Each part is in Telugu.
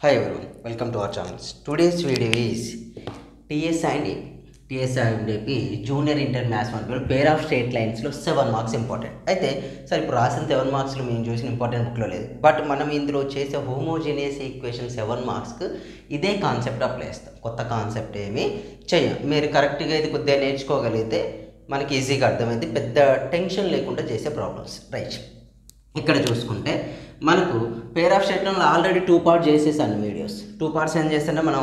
Hi everyone, welcome to our channel. Today's video is TS&AP junior inter maths 1 pair of straight లైన్స్లో 7 మార్క్స్ ఇంపార్టెంట్. అయితే సార్ ఇప్పుడు రాసిన 7 మార్క్స్లో మేము చూసిన ఇంపార్టెంట్ బుక్లో లేదు, బట్ మనం ఇందులో చేసే హోమోజీనియస్ ఈక్వేషన్ 7 మార్క్స్కి ఇదే కాన్సెప్ట్ అప్లై చేస్తాం. కొత్త కాన్సెప్ట్ ఏమీ చేయం. మీరు కరెక్ట్గా ఇది కొద్దిగా నేర్చుకోగలిగితే మనకి ఈజీగా అర్థమైంది. పెద్ద టెన్షన్ లేకుండా చేసే ప్రాబ్లమ్స్. రైట్, ఇక్కడ చూసుకుంటే మనకు పేర్ ఆఫ్ స్ట్రేట్ లైన్లో ఆల్రెడీ 2 పార్ట్ చేసేసాను వీడియోస్. 2 పార్ట్స్ ఏం చేస్తుంటే మనం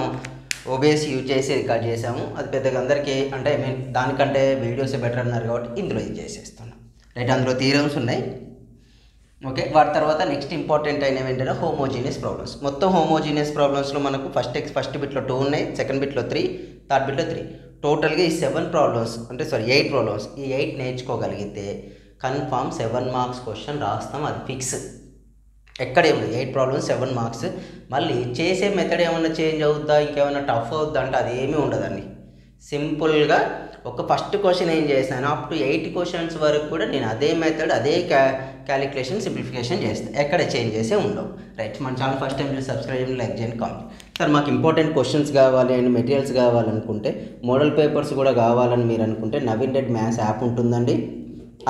ఓబిఎస్ యూజ్ చేసి రికార్డ్ చేసాము. అది పెద్దగా అందరికీ అంటే దానికంటే వీడియోస్ బెటర్ అన్నారు కాబట్టి ఇందులో ఇది చేసేస్తున్నాం. రైట్, అందులో థియరమ్స్ ఉన్నాయి. ఓకే, వాటి తర్వాత నెక్స్ట్ ఇంపార్టెంట్ అయినవి ఏంటంటే హోమోజీనియస్ ప్రాబ్లమ్స్. మొత్తం హోమోజీనియస్ ప్రాబ్లమ్స్లో మనకు ఫస్ట్ బిట్లో 2 ఉన్నాయి, సెకండ్ బిట్లో 3, థర్డ్ బిట్లో 3. టోటల్గా ఈ 8 ప్రాబ్లమ్స్. ఈ 8 నేర్చుకోగలిగితే కన్ఫామ్ 7 మార్క్స్ క్వశ్చన్ రాస్తాం, అది ఫిక్స్. ఎక్కడ ఏముంది 8 ప్రాబ్లమ్స్ 7 మార్క్స్. మళ్ళీ చేసే మెథడ్ ఏమన్నా చేంజ్ అవుద్దా, ఇంకేమైనా టఫ్ అవుద్దా అంటే అది ఏమీ ఉండదండి. సింపుల్గా ఒక ఫస్ట్ క్వశ్చన్ ఏం చేశాను అప్ టు 8 క్వశ్చన్స్ వరకు కూడా నేను అదే మెథడ్, అదే క్యాలిక్యులేషన్, సింప్లిఫికేషన్ చేస్తాను. ఎక్కడ చేంజ్ చేసే ఉండవు. రైట్, మన ఛానల్ ఫస్ట్ టైం సబ్స్క్రైబ్ చేయండి, లైక్ చేయండి, కామెంట్. సార్ మాకు ఇంపార్టెంట్ క్వశ్చన్స్ కావాలి అండ్ మెటీరియల్స్ కావాలనుకుంటే, మోడల్ పేపర్స్ కూడా కావాలని మీరు అనుకుంటే నవీన్ రెడ్డి మ్యాథ్స్ యాప్ ఉంటుందండి.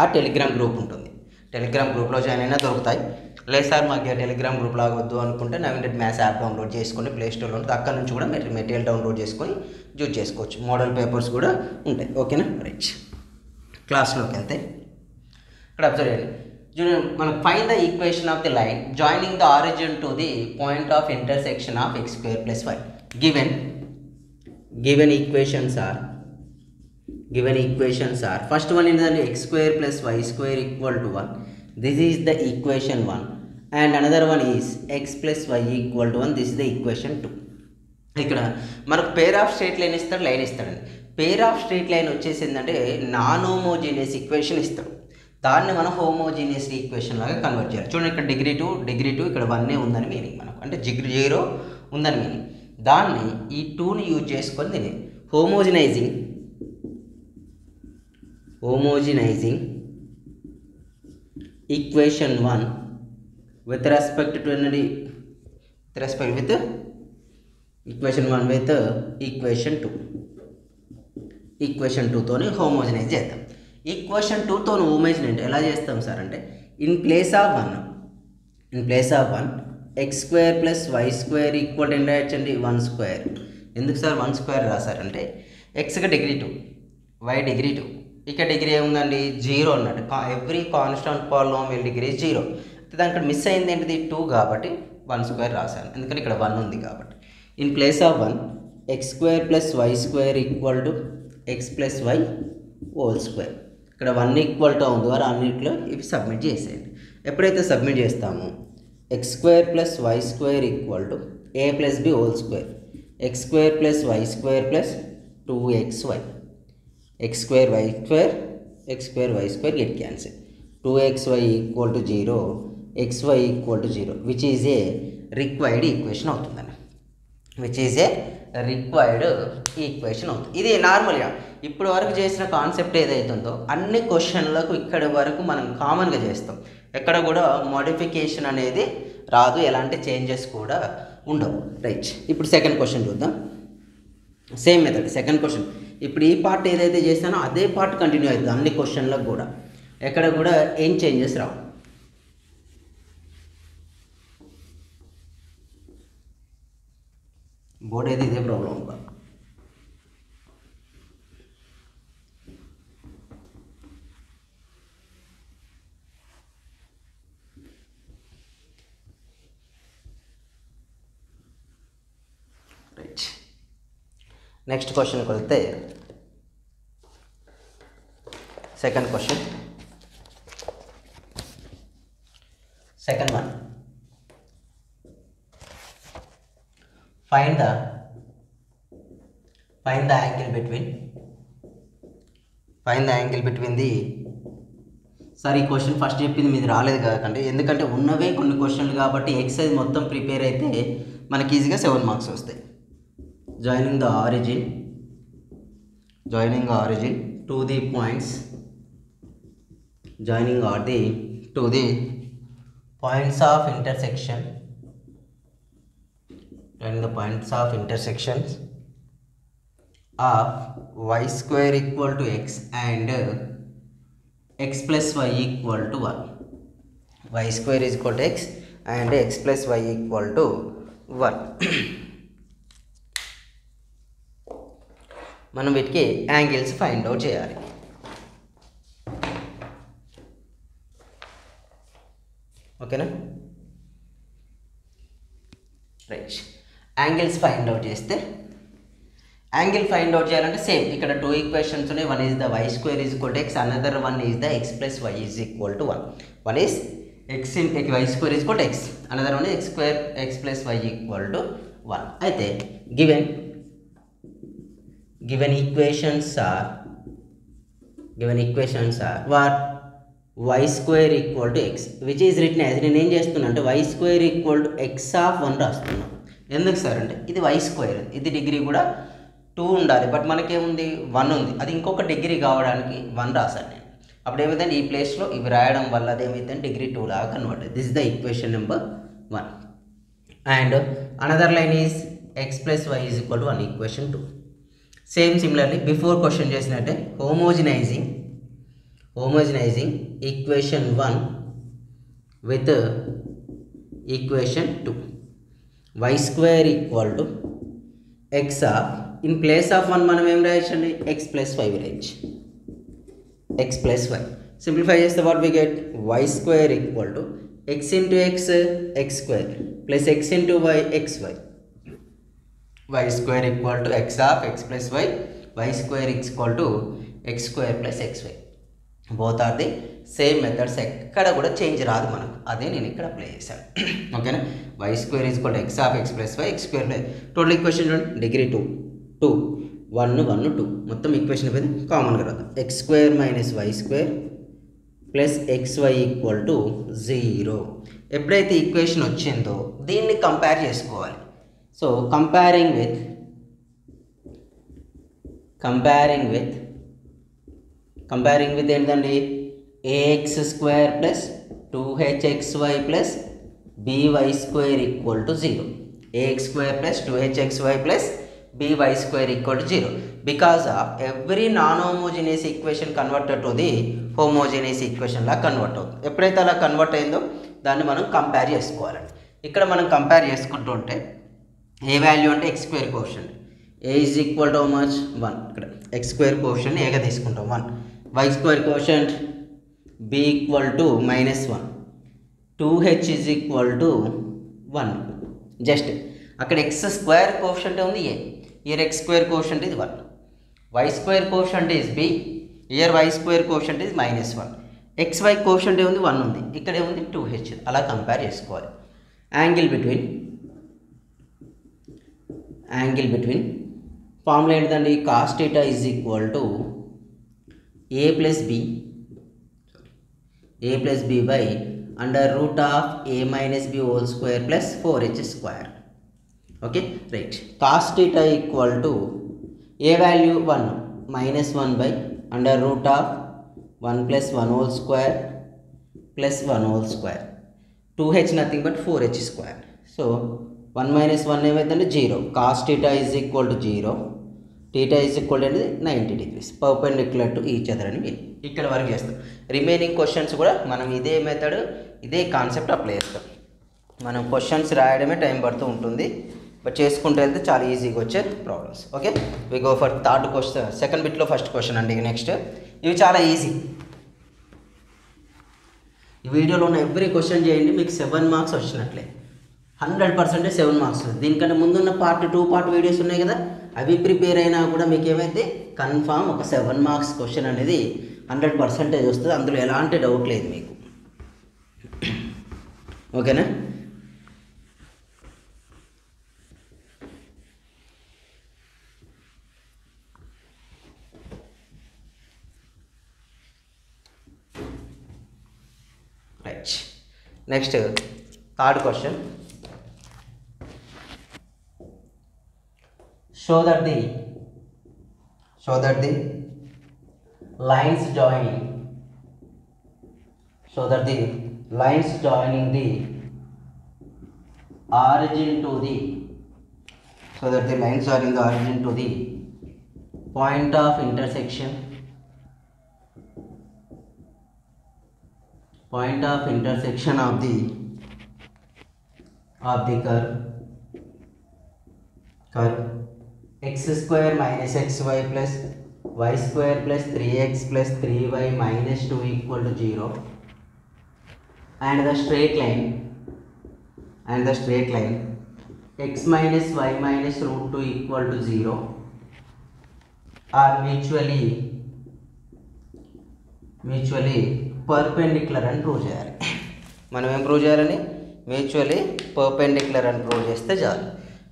ఆ టెలిగ్రామ్ గ్రూప్ ఉంటుంది. టెలిగ్రామ్ గ్రూప్లో జాయిన్ అయినా దొరుకుతాయి. లేదు సార్ మాకు టెలిగ్రామ్ గ్రూప్ లాగొద్దు అనుకుంటే Naveen Reddy maths app download చేసుకొని ప్లేస్టోర్లో ఉంటుంది. అక్కడ నుంచి కూడా మెటీరియల్ డౌన్లోడ్ చేసుకొని యూజ్ చేసుకోవచ్చు. మోడల్ పేపర్స్ కూడా ఉంటాయి. ఓకేనా? రైట్, క్లాస్లోకి వెళ్తే ఇక్కడ అబ్జర్వ్ చేయండి. మనకు find the equation of the line joining the origin to the point of intersection of x² + y. Given equations are first one is the x² + y² = 1. This is the equation 1, and another one is x + y = 1. This is the equation 2. ఇక్కడ మనకు పేర్ ఆఫ్ స్ట్రేట్ లైన్ ఇస్తాడు, లైన్ ఇస్తాడండి. పేర్ ఆఫ్ స్ట్రేట్ లైన్ వచ్చేసిందంటే నాన్ హోమోజీనియస్ ఈక్వేషన్ ఇస్తాడు. దాన్ని మనం హోమోజీనియస్ ఈక్వేషన్ లాగా కన్వర్ట్ చేయాలి. చూడండి, ఇక్కడ డిగ్రీ టూ ఇక్కడ 1 ఉందని మీనింగ్, మనకు అంటే 0 ఉందని మీనింగ్. దాన్ని ఈ 2ని యూజ్ చేసుకొని దీన్ని homogenizing equation 1 with respect to equation 1 with equation 2. equation 2 తోని హోమోజనైజ్ చేద్దాం. ఈక్వేషన్ 2 తోని హోమోజనైజ్ ఎలా చేస్తాం సార్ అంటే in place of 1 x² + y² equal ఎంత రాయొచ్చండి 1². ఎందుకు సార్ 1² రాశారంటే xకి డిగ్రీ 2, y డిగ్రీ 2. ఇక్కడ డిగ్రీ ఏముందండి 0 అన్నట్టు. Every constant polynomial degree 0. దానికి మిస్ అయింది ఏంటిది 2 కాబట్టి 1² రాశాను, ఎందుకంటే ఇక్కడ 1 ఉంది కాబట్టి. In place of 1 x² + y² = x + y ² ఇక్కడ 1 ఈక్వల్ టు ఉంది ద్వారా అన్నింటిలో ఇవి సబ్మిట్ చేసేయండి. ఎప్పుడైతే సబ్మిట్ చేస్తామో x² + y² = a + b ² x² + y² + 2xy x² y² get cancelled. 2xy = 0, xy = 0, which is a required equation అవుతుందండి. ఇది నార్మల్గా ఇప్పటి వరకు చేసిన కాన్సెప్ట్ ఏదైతుందో అన్ని క్వశ్చన్లకు ఇక్కడి వరకు మనం కామన్గా చేస్తాం. ఎక్కడ కూడా మోడిఫికేషన్ అనేది రాదు, ఎలాంటి చేంజెస్ కూడా ఉండవు. రైట్, ఇప్పుడు సెకండ్ క్వశ్చన్ చూద్దాం. Same method. సెకండ్ క్వశ్చన్ ఇప్పుడు ఈ పార్ట్ ఏదైతే చేస్తానో అదే పార్ట్ కంటిన్యూ అవుతుంది అన్ని క్వశ్చన్లకు కూడా. ఎక్కడ కూడా ఏం చేంజెస్ రావు. బోర్డ్ అయితే ఇదే ప్రాబ్లం ఉందా? రైట్, నెక్స్ట్ క్వశ్చన్కి వెళ్తే second one find the angle between the sir ఈ క్వశ్చన్ ఫస్ట్ చెప్పింది మీది రాలేదు కాకండి, ఎందుకంటే ఉన్నవే కొన్ని క్వశ్చన్లు కాబట్టి ఎక్సైజ్ మొత్తం ప్రిపేర్ అయితే మనకి ఈజీగా 7 మార్క్స్ వస్తాయి. joining the origin to the points of intersection drawing the points of intersections of y square equal to x and x plus y equal to 1. Y square is equal to x and x plus y equal to 1. మనం వీటికి యాంగిల్స్ ఫైండ్ అవుట్ చేయాలి. ఓకేనా, రైట్. యాంగిల్స్ ఫైండ్ అవుట్ చేస్తే యాంగిల్ ఫైండ్ అవుట్ చేయాలంటే సేమ్ ఇక్కడ 2 ఈక్వేషన్స్ ఉన్నాయి. One is the why square is equal to X, another one is the X plus Y is equal to 1. One is X in Y square is equal to X, another one X square X plus Y equal to 1. అయితే given equations are what y square equal to x, which is written as, నేను ఏం చేస్తున్నా అంటే y square equal to x of 1 రాస్తున్నా. ఎందుకు సార్ అంటే ఇది y square, ఇది డిగ్రీ కూడా 2 ఉండాలి, బట్ మనకేముంది 1 ఉంది, అది ఇంకొక డిగ్రీ కావడానికి 1 రాశాను నేను. అప్పుడు ఏమైందంటే ఈ ప్లేస్లో ఇవి రాయడం వల్ల అది ఏమైందంటే డిగ్రీ 2 లాగా convert. This is the equation number 1 and another line is x plus y is equal to 1, equation 2. Same similarly before question చేసినట్టే homogenizing equation 1 with equation 2. y square equal to x of, in place of 1 మనం ఏం రాయొచ్చండి, ఎక్స్ ప్లస్ 5 రాయొచ్చు. ఎక్స్ ప్లస్ 5 సింప్లిఫై చేస్తే what we get, y square equal to x into x x square plus X into Y X Y. y square equal to x of x plus y square is equal to x square plus xy. both are the same methods, ఎక్కడ కూడా చేంజ్ రాదు మనకు, అదే నేను ఇక్కడ అప్లై చేశాను. ఓకేనా, y square is equal to x of x plus y x square plus, total equation చూడండి, డిగ్రీ 2 1 1 2, మొత్తం ఈక్వేషన్ అయిపోయింది. కామన్గా రాదు, x square minus y square plus xy equal to 0. ఎప్పుడైతే ఈక్వేషన్ వచ్చిందో దీన్ని కంపేర్ చేసుకోవాలి. సో కంపేరింగ్ విత్ ఏంటండి, ax square plus 2hxy plus by square equal to 0. ax square plus 2hxy plus by square equal to 0 because of every non homogeneous equation converted to the homogeneous equation law convert అవుతుంది. ఎప్పుడైతే అలా కన్వర్ట్ అయిందో దాన్ని మనం కంపేర్ చేసుకోవాలండి. ఇక్కడ మనం కంపేర్ చేసుకుంటూ ఉంటే ఏ వాల్యూ అంటే X square coefficient, A is equal to how much 1, ఇక్కడ ఎక్స్ స్క్వేర్ కోఎఫిషియంట్ ఏగా తీసుకుంటాం 1, Y square coefficient B equal to -1, 2h is equal to 1. Just అక్కడ ఎక్స్ స్క్వేర్ కోఎఫిషియంట్ ఉంది A, here X square coefficient ఇది 1, Y square coefficient is B, here Y square coefficient is -1, xy coefficient ఏముంది 1 ఉంది, ఇక్కడ ఏముంది 2h. అలా కంపేర్ చేసుకోవాలి. యాంగిల్ బిట్వీన్ ఫార్ములా ఏంటండి, cos theta is equal to A plus B by under root of A minus B whole square plus 4h square. Okay right, cos theta equal to A value 1 -1 by under root of 1 plus 1 whole square plus 1 whole square, 2h nothing but 4h square. So 1 - 1 ఏమైందంటే 0, cos theta is equal to 0, theta is equal అనేది 90 degrees perpendicular to each other అని మీరు ఇక్కడ వరకు చేస్తాం. రిమైనింగ్ క్వశ్చన్స్ కూడా మనం ఇదే మెథడ్ ఇదే కాన్సెప్ట్ అప్లై చేస్తాం. మనం క్వశ్చన్స్ రాయడమే టైం పడుతూ ఉంటుంది, బట్ చేసుకుంటూ వెళ్తే చాలా ఈజీగా వచ్చే problems. Okay, we go for third question, second బిట్లో ఫస్ట్ క్వశ్చన్ అండి. నెక్స్ట్ ఇవి చాలా ఈజీ, ఈ వీడియోలో ఉన్న ఎవ్రీ క్వశ్చన్ చేయండి, మీకు 7 మార్క్స్ వచ్చినట్లే, 100% 7 మార్క్స్. దీనికంటే ముందున్న పార్ట్ 2 పార్ట్ వీడియోస్ ఉన్నాయి కదా, అవి ప్రిపేర్ అయినా కూడా మీకు ఏమైతే కన్ఫామ్ ఒక 7 మార్క్స్ క్వశ్చన్ అనేది 100% వస్తుంది, అందులో ఎలాంటి డౌట్ లేదు మీకు. ఓకేనా, right. Next third question, show that the lines joining the origin to the so that the lines are in the origin to the point of intersection of the curve x square minus xy plus y square plus 3x plus 3y minus 2 equal to 0, and the straight line x minus y minus root 2 equal to 0 are mutually perpendicular అని ప్రూవ్ చేయాలి. మనం ఏం ప్రూవ్ చేయాలని, మ్యూచువల్లీ పర్పెండిక్యులర్ అని ప్రూవ్ చేస్తే చాలు.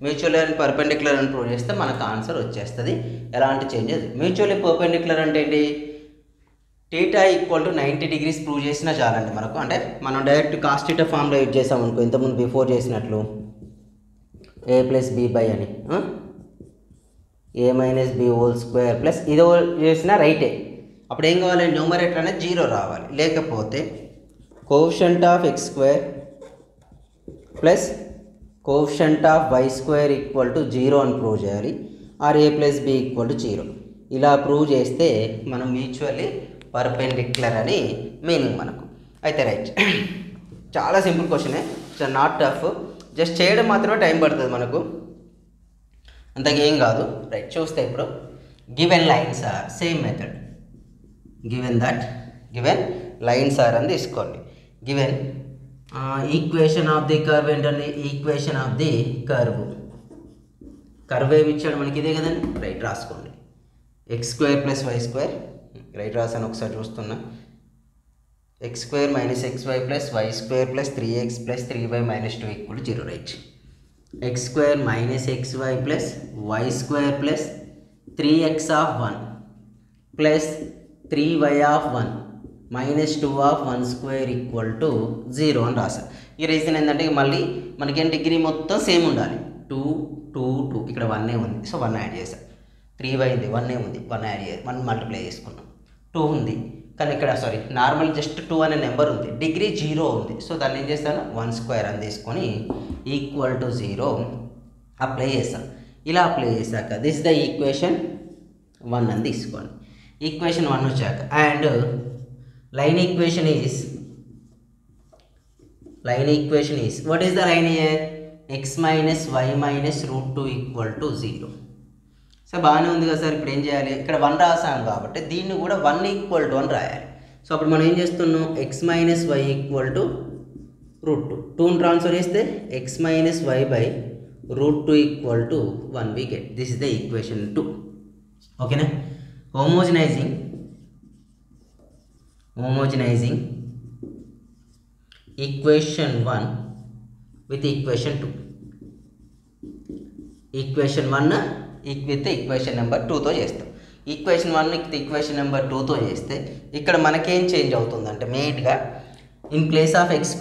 మ్యూచువల్లీ అండ్ పర్పెండిక్యులర్ అని ప్రూవ్ చేస్తే మనకు ఆన్సర్ వచ్చేస్తుంది, ఎలాంటి చేంజెస్. మ్యూచువల్లీ పర్పెండిక్యులర్ అంటే ఏంటి, theta equal to 90 degrees prove చేసినా చాలండి మనకు. అంటే మనం డైరెక్ట్ కాస్ టీటా ఫామ్లో యూజ్ చేసాం అనుకో, ఇంతకుముందు బిఫోర్ చేసినట్లు a ప్లస్ బి బై అని a minus B whole square plus ఇది చేసినా రైటే. అప్పుడు ఏం కావాలి, న్యూమరేటర్ అనేది 0 రావాలి. లేకపోతే coefficient of X square plus coefficient of why square equal to 0 అని ప్రూవ్ చేయాలి. Or A plus B equal to 0. ఇలా ప్రూవ్ చేస్తే మనం మ్యూచువల్లీ పర్పెండిక్యులర్ అని మీనింగ్ మనకు. అయితే రైట్, చాలా సింపుల్ క్వశ్చనే, సో నాట్ టఫ్, జస్ట్ చేయడం మాత్రమే టైం పడుతుంది మనకు, అంతగా ఏం కాదు. రైట్, చూస్తే ఇప్పుడు given lines are same method. Given lines are అని తీసుకోండి. Given equation of the curve ఏంటండి, ఈక్వేషన్ ఆఫ్ ది కర్వ్ ఏమి ఇచ్చాడు మనకి, ఇదే కదండి. రైట్, రాసుకోండి. X square plus why square, right రాసాను ఒకసారి చూస్తున్నా. X square minus X why plus why square plus 3x plus 3y minus 2 equal to 0. Right, X square minus X why plus why square plus 3x of 1 plus 3y of 1 minus 2 of 1 square equal to 0 అని రాశాను. ఈ రీజన్ ఏంటంటే మళ్ళీ మనకేం డిగ్రీ మొత్తం సేమ్ ఉండాలి. 2 2 2 ఇక్కడ 1 ఉంది, సో 1 యాడ్ చేశాను. 3y ఉంది, 1 ఉంది, 1 మల్టిప్లై చేసుకున్నాం. 2 ఉంది కానీ ఇక్కడ నార్మల్ జస్ట్ 2 అనే నెంబర్ ఉంది, డిగ్రీ 0 ఉంది, సో దాన్ని ఏం చేస్తాను 1 స్క్వేర్ అని తీసుకొని ఈక్వల్ టు 0 అప్లై చేస్తాను. ఇలా అప్లై చేశాక దిస్ ద ఈక్వేషన్ 1 అని తీసుకోండి. ఈక్వేషన్ 1 వచ్చాక and line equation is what is the line here, X minus Y minus root 2 equal to 0. So బాగానే ఉంది కదా సార్. ఇప్పుడు ఏం చేయాలి, ఇక్కడ 1 రాసాను కాబట్టి దీన్ని కూడా 1 ఈక్వల్ టు 1 రాయాలి. సో అప్పుడు మనం ఏం చేస్తున్నాం, x minus y equal to root 2, 2ని ట్రాన్స్ఫర్ చేస్తే x minus why by root 2 equal to 1 we get. This is the equation 2. ఓకేనా, homogenizing equation 1 with equation 2. Equation 1 with equation number 2తో చేస్తాం. ఈక్వేషన్ 1 విత్ ఈక్వేషన్ నెంబర్ 2తో చేస్తే ఇక్కడ మనకేం చేంజ్ అవుతుందంటే మెయిన్గా in place of X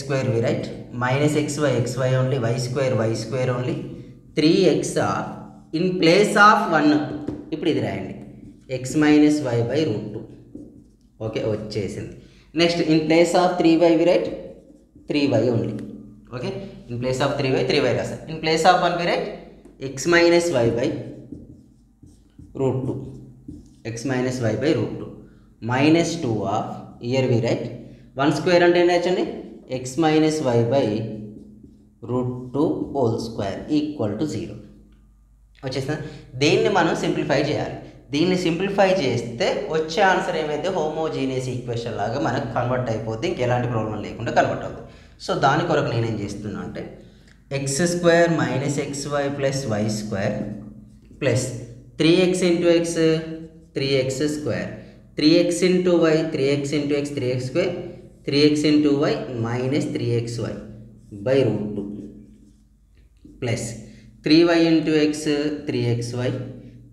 square we write minus xy only, y square only, 3x of in place of 1 ఇప్పుడు ఇది రాయండి x minus why by root 2. Okay, వచ్చేసింది. Next in place of 3y we write 3y only. Okay, in place of 3y రాసాం. In place of 1 we write x minus why by root 2, x minus why by root 2 minus 2 of year we write 1 square అంటే ఏంటండి X minus why by root 2 whole square equal to 0 వచ్చేసింది. దీన్ని మనం సింప్లిఫై చేయాలి. దీన్ని సింప్లిఫై చేస్తే వచ్చే ఆన్సర్ ఏమైతే హోమోజీనియస్ ఈక్వేషన్ లాగా మనకు కన్వర్ట్ అయిపోతే ఇంకెలాంటి ప్రాబ్లం లేకుండా కన్వర్ట్ అవుతుంది. సో దాని కొరకు నేనేం చేస్తున్నా అంటే X square minus X why plus why square plus 3x into x 3x square, 3x into y 3x into x 3x square, 3x into y minus 3xy by root 2 plus 3y into x 3xy,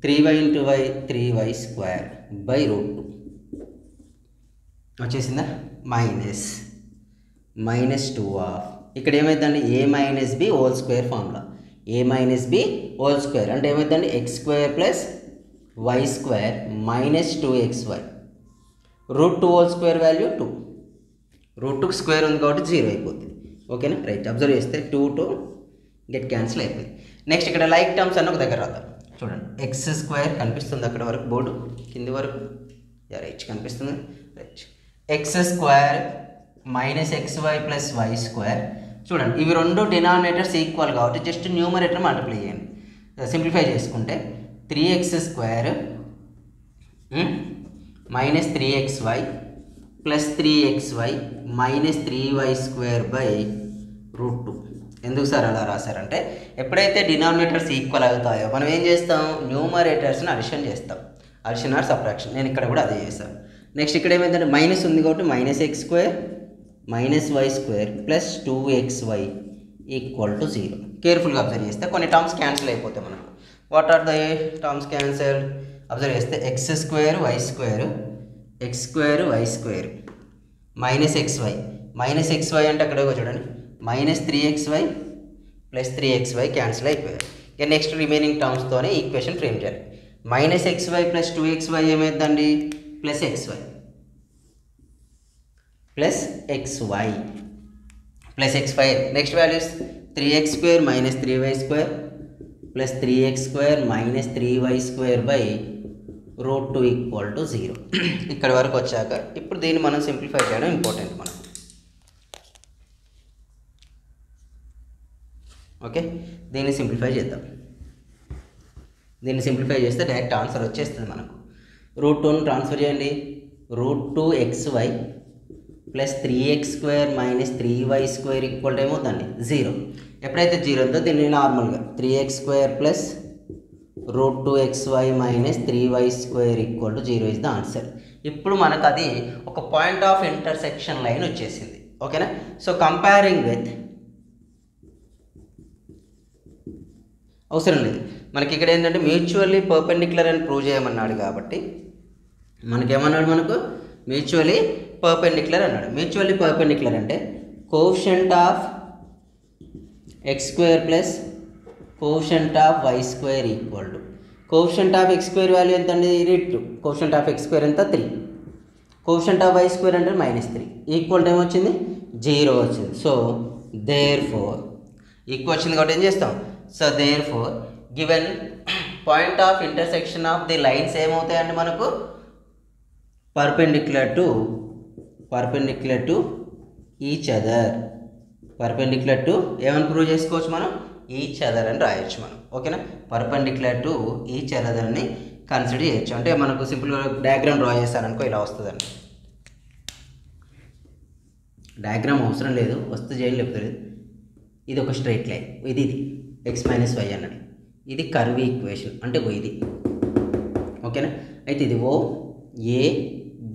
3y into y 3y square by root 2 వచ్చేసిందా. మైనస్ 2 ఆఫ్ ఇక్కడ ఏమైందండి A minus B whole square formula, A minus B whole square అంటే ఏమైందండి X square plus why square minus 2xy root 2 whole square value 2, root 2 square ఉంది కాబట్టి 0 అయిపోతుంది. ఓకేనా, రైట్. అబ్జర్వ్ చేస్తే 2 to గెట్ క్యాన్సిల్ అయిపోయింది. నెక్స్ట్ ఇక్కడ లైక్ టర్మ్స్ అన్న ఒక దగ్గర రాద్దాం. చూడండి ఎక్స్ స్క్వేర్ కనిపిస్తుంది అక్కడ వరకు బోర్డు కింది వరకు రైట్ కనిపిస్తుంది. Right X square minus X why plus why square. చూడండి ఇవి రెండు డినామినేటర్స్ ఈక్వల్ కాబట్టి జస్ట్ న్యూమరేటర్ మల్టిప్లై చేయండి. సింప్లిఫై చేసుకుంటే 3x square minus 3xy plus 3xy minus 3y square by √2. ఎందుకు సార్ అలా రాశారంటే ఎప్పుడైతే డినామినేటర్స్ ఈక్వల్ అవుతాయో మనం ఏం చేస్తాం, న్యూమరేటర్స్ని అడిషన్ చేస్తాం, అడిషన్ ఆర్ సబ్ట్రాక్షన్. నేను ఇక్కడ కూడా అదే చేస్తాను. నెక్స్ట్ ఇక్కడ ఏమైందంటే మైనస్ ఉంది కాబట్టి minus x square minus y square plus 2xy equal to 0. కేర్ఫుల్గా అబ్జర్వ్ చేస్తే కొన్ని టర్మ్స్ క్యాన్సిల్ అయిపోతాయి మనకు. What are the terms cancelled? Observe చేస్తే x square y square x square y square minus xy అంటే అక్కడ చూడండి minus 3xy plus 3xy cancel అయిపోయాయి. ఇక నెక్స్ట్ రిమైనింగ్ టర్మ్స్తోనే ఈక్వేషన్ ఫ్రేమ్ చేయాలి. మైనస్ ఎక్స్వై ప్లస్ 2xy ఏమైందండి plus xy plus xy. Next values 3x square minus 3y square plus 3x square minus 3y square by √2 equal to 0. ఇక్కడ వరకు వచ్చాక ఇప్పుడు దీన్ని మనం సింప్లిఫై చేయడం ఇంపార్టెంట్ మనం. ఓకే దీన్ని సింప్లిఫై చేద్దాం. దీన్ని సింప్లిఫై చేస్తే డైరెక్ట్ ఆన్సర్ వచ్చేస్తుంది మనకు. √2ను ట్రాన్స్ఫర్ చేయండి. √2xy plus 3x square minus 3y square equal to ఏమవుతుంది 0. ఎప్పుడైతే 0 ఉందో దీన్ని నార్మల్గా 3x square plus √2xy minus 3y square equal to 0 is the answer. ఇప్పుడు మనకు అది ఒక పాయింట్ ఆఫ్ ఇంటర్సెక్షన్ లైన్ వచ్చేసింది. ఓకేనా. సో కంపేరింగ్ విత్ అవసరం లేదు మనకి. ఇక్కడ ఏంటంటే మ్యూచువల్లీ పర్పెండిక్యులర్ అని ప్రూవ్ చేయమన్నాడు కాబట్టి మనకేమన్నాడు, మనకు మ్యూచువల్లీ పర్పెండిక్యులర్ అన్నాడు. మ్యూచువల్లీ పర్పెండిక్యులర్ అంటే coefficient of X square plus coefficient of why square equal to coefficient of X square value ఎంత అండి 2, కోఎఫిషియంట్ ఆఫ్ ఎక్స్ స్క్వేర్ ఎంత 3, కోఎఫిషియంట్ ఆఫ్ వై స్క్వేర్ అంటే -3 ఈక్వల్ టు ఏమొచ్చింది 0 వచ్చింది. సో దేర్ ఫోర్ ఈక్వల్ వచ్చింది కాబట్టి ఏం చేస్తాం, so therefore given point of intersection of the lines ఏమవుతాయండి మనకు perpendicular to each other. Perpendicular to ఏమని ప్రూవ్ చేసుకోవచ్చు మనం, ఈచ్ అదర్ అని రాయొచ్చు మనం. ఓకేనా. పర్పెండిక్యులర్ టు ఈచ్ అదర్ అని కన్సిడర్ చేయొచ్చు. అంటే మనకు సింపుల్గా డయాగ్రామ్ డ్రా చేస్తారనుకో ఇలా వస్తుందండి. డయాగ్రామ్ అవసరం లేదు, వస్తే చేయండి లేకపోతే ఇది ఒక స్ట్రైట్ లైన్, ఇది ఎక్స్ మైనస్ వై అన్నది, ఇది కర్వ్ ఈక్వేషన్ అంటే ఇది. ఓకేనా. అయితే ఇది OAB,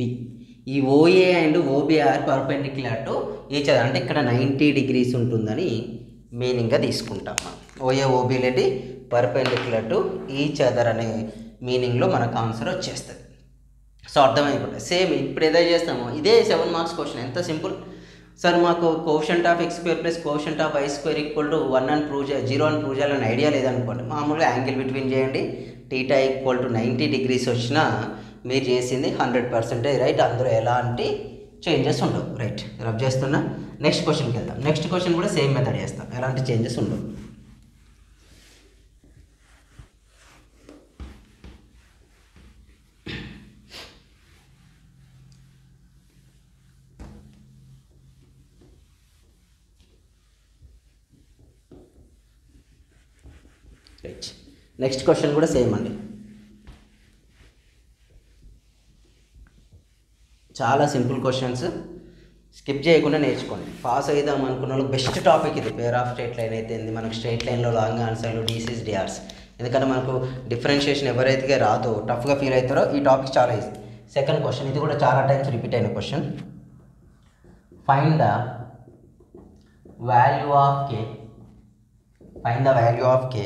ఈ OA and OB are perpendicular to each other అంటే ఇక్కడ 90 degrees ఉంటుందని మీనింగ్గా తీసుకుంటాం మనం. OA OB లేటి పర్పెండిక్యులర్ టు ఈచ్ అదర్ అనే మీనింగ్లో మనకు ఆన్సర్ వచ్చేస్తుంది. సో అర్థమైపోతుంది. సేమ్ ఇప్పుడు ఏదైతే చేస్తామో ఇదే 7 marks క్వశ్చన్. ఎంత సింపుల్ సార్, మాకు coefficient of X square plus coefficient of why square equal to 1 అని ప్రూవ్ 0 అని ప్రూవ్ చేయాలని ఐడియా లేదనుకోండి, మామూలుగా యాంగిల్ బిట్వీన్ చేయండి. టీటా ఈక్వల్ టు 90 degrees వచ్చినా మీరు చేసింది 100% రైట్. అందులో ఎలాంటి చేంజెస్ ఉండవు. రైట్, రబ్ చేస్తున్నా. నెక్స్ట్ క్వశ్చన్కి వెళ్దాం. నెక్స్ట్ క్వశ్చన్ కూడా సేమ్ మెథడ్ చేస్తాం, ఎలాంటి చేంజెస్ ఉండవు. రైట్, నెక్స్ట్ క్వశ్చన్ కూడా సేమ్ అండి. చాలా సింపుల్ క్వశ్చన్స్, స్కిప్ చేయకుండా నేర్చుకోండి. పాస్ అవుదాం అనుకున్న వాళ్ళకి బెస్ట్ టాపిక్ ఇది. పేర్ ఆఫ్ స్ట్రైట్ లైన్ అయితే మనకు స్ట్రైట్ లైన్లో లాంగ్ ఆన్సర్లు DCs DRs. ఎందుకంటే మనకు డిఫరెన్షియేషన్ ఎవరైతే రాదో టఫ్గా ఫీల్ అవుతారో ఈ టాపిక్ చాలా ఈజీ. సెకండ్ క్వశ్చన్, ఇది కూడా చాలా టైమ్స్ రిపీట్ అయిన question. Find the value of K, find the value of K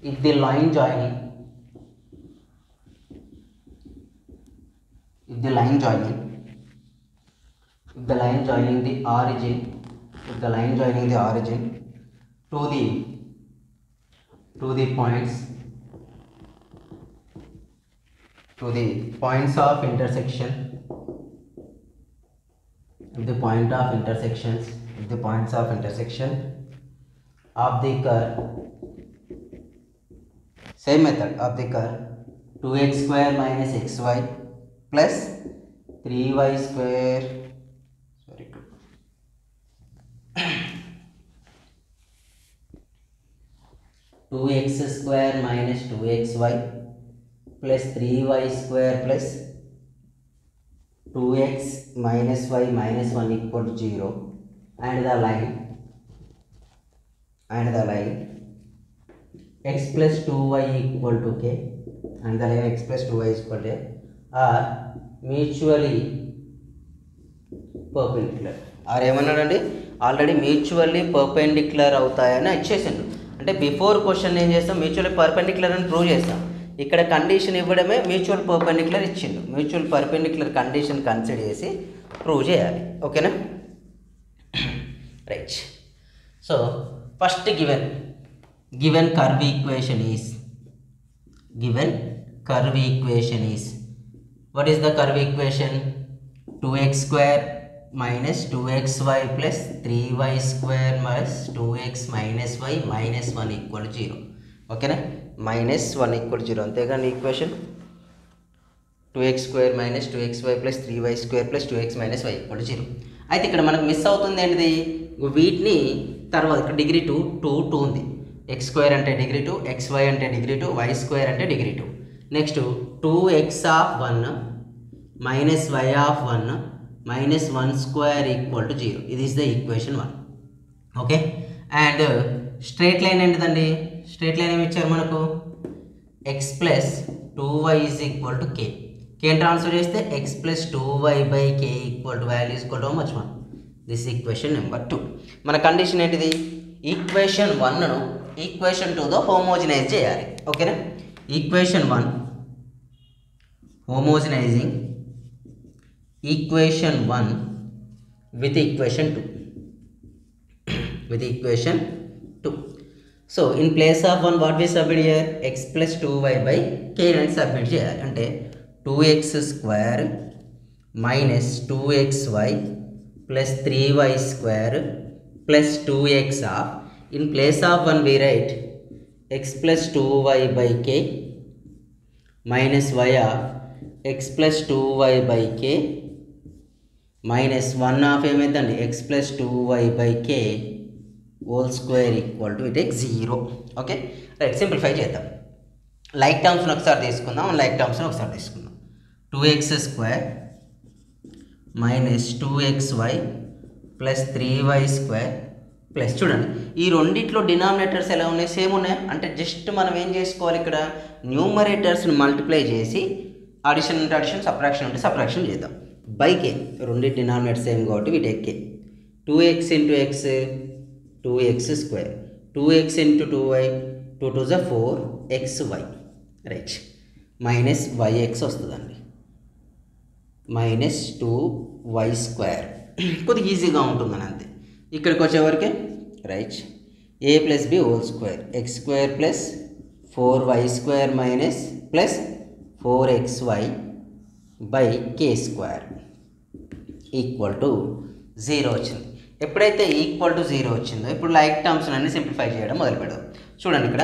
if the line joining the line joining the origin to the points of intersection, if the points of intersection of the curve, same method of the curve 2x square minus xy plus 3y square, sorry, 2x square minus 2xy plus 3y square plus 2x minus y minus 1 equal to 0, and the line x plus 2y equal to k, and the line x plus 2y is equal to are mutually perpendicular. Are ఏమన్నాడండి, ఆల్రెడీ మ్యూచువల్లీ పర్పెండిక్యులర్ అవుతాయని ఇచ్చేసిండు. అంటే బిఫోర్ క్వశ్చన్ ఏం చేస్తాం, మ్యూచువల్లీ పర్పెండిక్యులర్ అని ప్రూవ్ చేస్తాం. ఇక్కడ కండిషన్ ఇవ్వడమే మ్యూచువల్ పర్పెండిక్యులర్ ఇచ్చిండు. మ్యూచువల్ పర్పెండిక్యులర్ కండిషన్ కన్సిడర్ చేసి ప్రూవ్ చేయాలి. ఓకేనా, right. So first given curve equation is what is the curve equation? 2x square minus 2xy plus 3y square minus 2x minus y minus 1 equal to 0. ఓకేనా, minus 1 equal to 0 అంతేగాని equation 2x square minus 2xy plus 3y square plus 2x minus y equal to 0. అయితే ఇక్కడ మనకు మిస్ అవుతుంది ఏంటిది, వీటిని తర్వాత ఇక్కడ డిగ్రీ 2 ఉంది. x స్క్వేర్ అంటే డిగ్రీ 2, xy అంటే డిగ్రీ 2, y స్క్వేర్ అంటే degree 2. Next 2x of 1 minus y of 1 minus 1 square equal to 0. ఇది is the equation 1. Okay, and straight line ఏంటిదండి, స్ట్రేట్ లైన్ ఏమి ఇచ్చారు మనకు, x plus 2y is equal to k. కేని ట్రాన్స్ఫర్ చేస్తే x plus 2y by k equal to value equal to much 1. This equation number 2. మన కండిషన్ ఏంటిది, ఈక్వేషన్ 1ను ఈక్వేషన్ 2తో హోమోజనైజ్ చేయాలి. ఓకేనా, equation 1 homogenizing equation 1 with equation 2. So in place of 1 what we submit here, x plus 2y by k అని సబ్మిట్ చేయాలి. అంటే 2x square minus 2xy plus 3y square plus 2x of, in place of 1 we write x plus 2y by k minus y of x plus 2y by k minus 1 of ఏమైందండి x plus 2y by k whole square equal to it 0. Okay, right. Simplify చేద్దాం. లైక్ టర్మ్స్ని ఒకసారి తీసుకుందాం. 2x square minus 2xy plus 3y square plus, చూడండి ఈ రెండిట్లో డినామినేటర్స్ ఎలా ఉన్నాయి, సేమ్ ఉన్నాయి. అంటే జస్ట్ మనం ఏం చేసుకోవాలి, ఇక్కడ న్యూమరేటర్స్ని మల్టిప్లై చేసి అడిషన్ ఉంటే అడిషన్, సబ్ట్రాక్షన్ ఉంటే సబ్ట్రాక్షన్ చేద్దాం. బై కే, రెండు డినామినేటర్ సేమ్ కాబట్టి వీటి కే 2x into x 2x square, 2x into 2y 2 2 = 4xy, right, minus yx వస్తుందండి, మైనస్ 2y స్క్వేర్. కొద్దిగా ఈజీగా ఉంటుందని అంతే. ఇక్కడికి వచ్చేవరకే right, a plus b whole square, x square plus 4y square minus plus 4xy by k square equal to 0 వచ్చింది. ఎప్పుడైతే ఈక్వల్ టు 0 వచ్చిందో ఇప్పుడు లైక్ టర్మ్స్ అన్ని సింప్లిఫై చేయడం మొదలు పెడదాం. చూడండి ఇక్కడ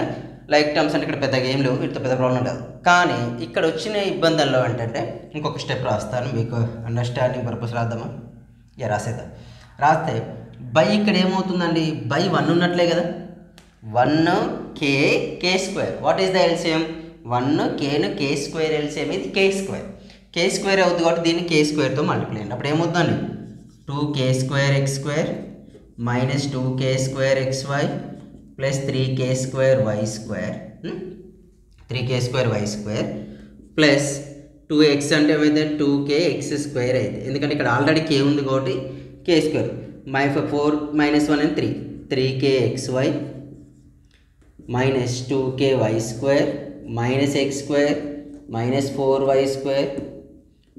లైక్ టర్మ్స్ అంటే ఇక్కడ పెద్దగా ఏం లేవు, వీటితో పెద్ద ప్రాబ్లం లేదు. కానీ ఇక్కడ వచ్చిన ఇబ్బందుల్లో ఏంటంటే ఇంకొక స్టెప్ రాస్తాను, మీకు అండర్స్టాండింగ్ పర్పస్ రాద్దామా, రాసేద్దాం. రాస్తే బై ఇక్కడ ఏమవుతుందండి, బై 1 ఉన్నట్లే కదా, 1k square. What is the LCM, 1kను k స్క్వేర్ ఎల్సిఎం, ఇది k స్క్వేర్. k స్క్వేర్ అవుతుంది కాబట్టి దీన్ని k స్క్వేర్తో మల్టిప్లై అయ్యండి. అప్పుడు ఏమవుతుందండి 2k square x square minus 2k square xy plus 3k square y square, 3k square y square plus 2x అంటే ఏమైతే 2k x స్క్వేర్ అయితే, ఎందుకంటే ఇక్కడ ఆల్రెడీ k ఉంది కాబట్టి k square, 4 minus 1 and 3k xy minus 2k y square minus x square minus 4y square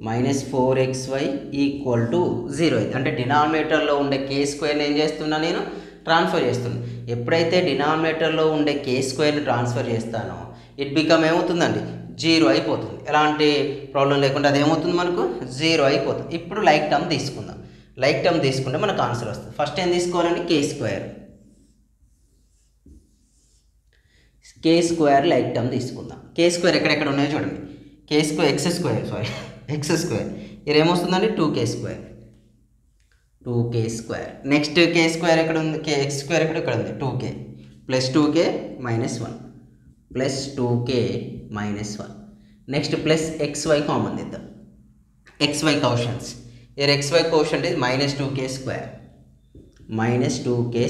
minus 4xy equal to 0 అయితే, అంటే డినామినేటర్లో ఉండే k స్క్వేర్ని ఏం చేస్తున్నా నేను ట్రాన్స్ఫర్ చేస్తున్నాను. ఎప్పుడైతే డినామినేటర్లో ఉండే k స్క్వేర్ని ట్రాన్స్ఫర్ చేస్తానో ఇట్ బికమ్ ఏమవుతుందండి 0 అయిపోతుంది. ఎలాంటి ప్రాబ్లం లేకుండా అది ఏమవుతుంది మనకు 0 అయిపోతుంది. ఇప్పుడు లైక్ టర్మ్ తీసుకుందాం. లైక్ టర్మ్ తీసుకుంటే మనకు ఆన్సర్ వస్తుంది. ఫస్ట్ ఏం తీసుకోవాలండి, k square k square like term తీసుకుందాం. కే స్క్వేర్ ఎక్కడెక్కడ ఉన్నాయో చూడండి. కే స్క్వేర్ ఎక్స్ స్క్వేర్ ఇది ఏమొస్తుందండి 2k square. Next k square ఎక్కడ ఉంది, ఎక్స్ స్క్వేర్ ఇక్కడ ఉంది 2k plus 2k minus 1 plus 2k minus 1. Next plus xy common తీద్దాం. xy quotients here xy quotient is minus 2k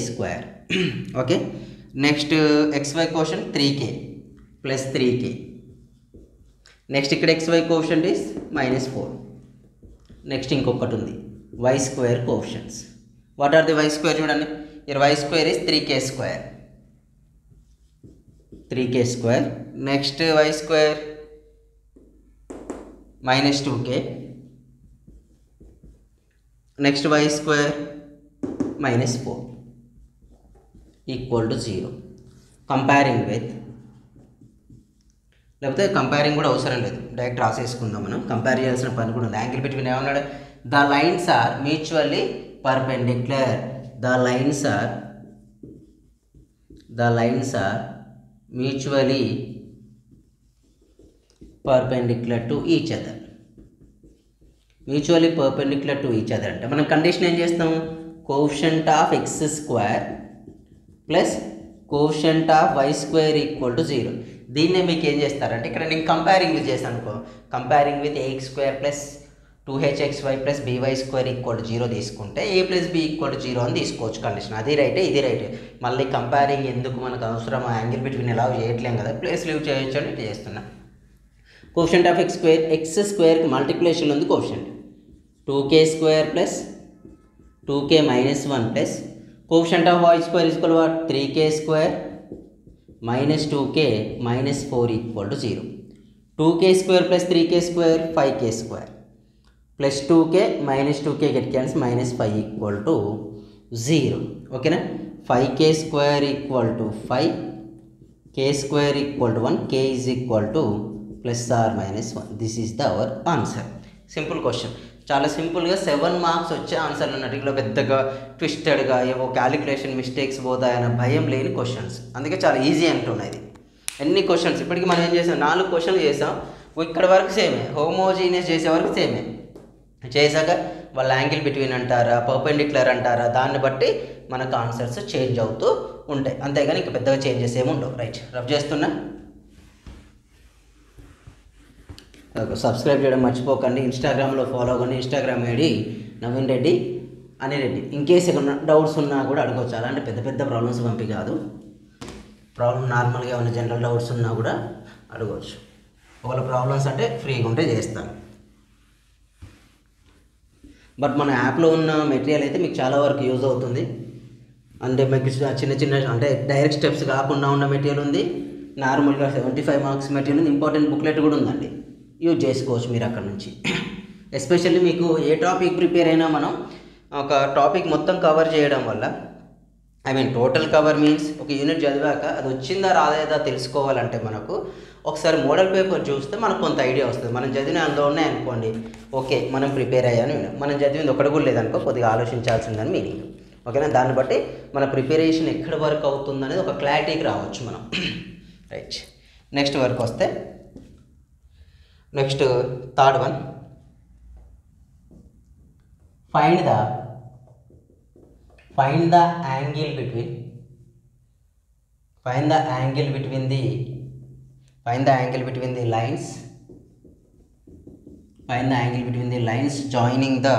square okay. Next xy quotient 3k plus 3k. Next ఇక్కడ xy quotient is minus 4. Next ఇంకొకటి ఉంది y square coefficients. What are the y square చూడండి. here y square is 3k square. Next y square minus 2k. Next y square minus 4 equal to 0. Comparing with, లేకపోతే కంపేరింగ్ కూడా అవసరం లేదు, డైరెక్ట్ రాసేసుకుందాం. మనం కంపేర్ చేయాల్సిన పని కూడా ఉంది. యాంగిల్ బిట్వీన్ ఏమన్నాడు, the lines are mutually perpendicular. The lines are mutually perpendicular to each other. Mutually perpendicular to each other అంటే మనం కండిషన్ ఏం చేస్తాం, coefficient of X square plus coefficient of why square equal to 0. దీన్నే మీకు ఏం చేస్తారంటే ఇక్కడ నేను కంపేరింగ్ చేశాను అనుకో, comparing with ax square plus 2hxy plus by square equal to 0 తీసుకుంటే a plus b equal to 0 అని తీసుకోవచ్చు కండిషన్. అది రైటే, ఇది రైటే. మళ్ళీ కంపేరింగ్ ఎందుకు మనకు అవసరం, యాంగిల్ బిట్వీన్ ఎలా చేయట్లేం కదా, ప్లేస్ లీవ్ చేయొచ్చు అని ఇట్లా చేస్తున్నా. కోఎఫిషియంట్ ఆఫ్ ఎక్స్ స్క్వేర్కి మల్టిప్లికేషన్ ఉంది coefficient 2k square plus 2k minus 1 plus coefficient of y square equal what 3k square minus 2k minus 4 equal to 0. 2k square plus 3k square 5k square plus 2k minus 2k get cancel minus 5 equal to 0. ఓకేనా. 5k square equal to 5, k square equal to 1, k is equal to plus or minus 1. This is the our answer. Simple question, చాలా సింపుల్గా 7 మార్క్స్ వచ్చే ఆన్సర్లు అన్నట్టు. ఇలా పెద్దగా ట్విస్టెడ్గా ఏవో క్యాలిక్యులేషన్ మిస్టేక్స్ పోతాయన్న భయం లేని క్వశ్చన్స్, అందుకే చాలా ఈజీ అంటున్నాయి. ఇది ఎన్ని క్వశ్చన్స్ ఇప్పటికి మనం ఏం చేసాం, 4 క్వశ్చన్లు చేసాం. ఇక్కడ వరకు సేమే, హోమోజీనియస్ చేసే వరకు సేమే. చేశాక వాళ్ళ యాంగిల్ బిట్వీన్ అంటారా, పర్పెండిక్యులర్ అంటారా, దాన్ని బట్టి మనకు ఆన్సర్స్ చేంజ్ అవుతూ ఉంటాయి. అంతేగాని ఇంకా పెద్దగా చేంజెస్ ఏమి ఉండవు. రైట్, రఫ్ చేస్తున్నా. సబ్స్క్రైబ్ చేయడం మర్చిపోకండి. ఇన్స్టాగ్రామ్లో ఫాలో అవ్వండి. Instagram ID Naveen Reddy Anireddy. In case ఏమైనా డౌట్స్ ఉన్నా కూడా అడగవచ్చు. అలాంటి పెద్ద పెద్ద ప్రాబ్లమ్స్ పంపి కాదు, నార్మల్గా ఏమైనా జనరల్ డౌట్స్ ఉన్నా కూడా అడగవచ్చు. ఒకవేళ ప్రాబ్లమ్స్ అంటే ఫ్రీగా ఉంటే చేస్తాను. బట్ మన యాప్లో ఉన్న మెటీరియల్ అయితే మీకు చాలా వరకు యూజ్ అవుతుంది. అంటే మీకు చిన్న చిన్న అంటే డైరెక్ట్ స్టెప్స్ కాకుండా ఉన్న మెటీరియల్ ఉంది, నార్మల్గా 75 మార్క్స్ మెటీరియల్ ఉంది, ఇంపార్టెంట్ బుక్లెట్ కూడా ఉందండి. యూజ్ చేసుకోవచ్చు మీరు అక్కడ నుంచి. ఎస్పెషల్లీ మీకు ఏ టాపిక్ ప్రిపేర్ అయినా మనం ఒక టాపిక్ మొత్తం కవర్ చేయడం వల్ల, టోటల్ కవర్ మీన్స్ ఒక యూనిట్ చదివాక అది వచ్చిందా రాలేదా తెలుసుకోవాలంటే మనకు ఒకసారి మోడల్ పేపర్ చూస్తే మనకు కొంత ఐడియా వస్తుంది. మనం చదివిన అందులో ఉన్నాయి అనుకోండి, ఓకే మనం ప్రిపేర్ అయ్యాను. మనం చదివింది ఒకటి కూడా లేదనుకో, కొద్దిగా ఆలోచించాల్సిందని మీనింగ్. ఓకేనా. దాన్ని బట్టి మన ప్రిపరేషన్ ఎక్కడ వరకు అవుతుంది అనేది ఒక క్లారిటీకి రావచ్చు మనం. రైట్, నెక్స్ట్ వరకు వస్తే next third one, find the angle between the lines joining the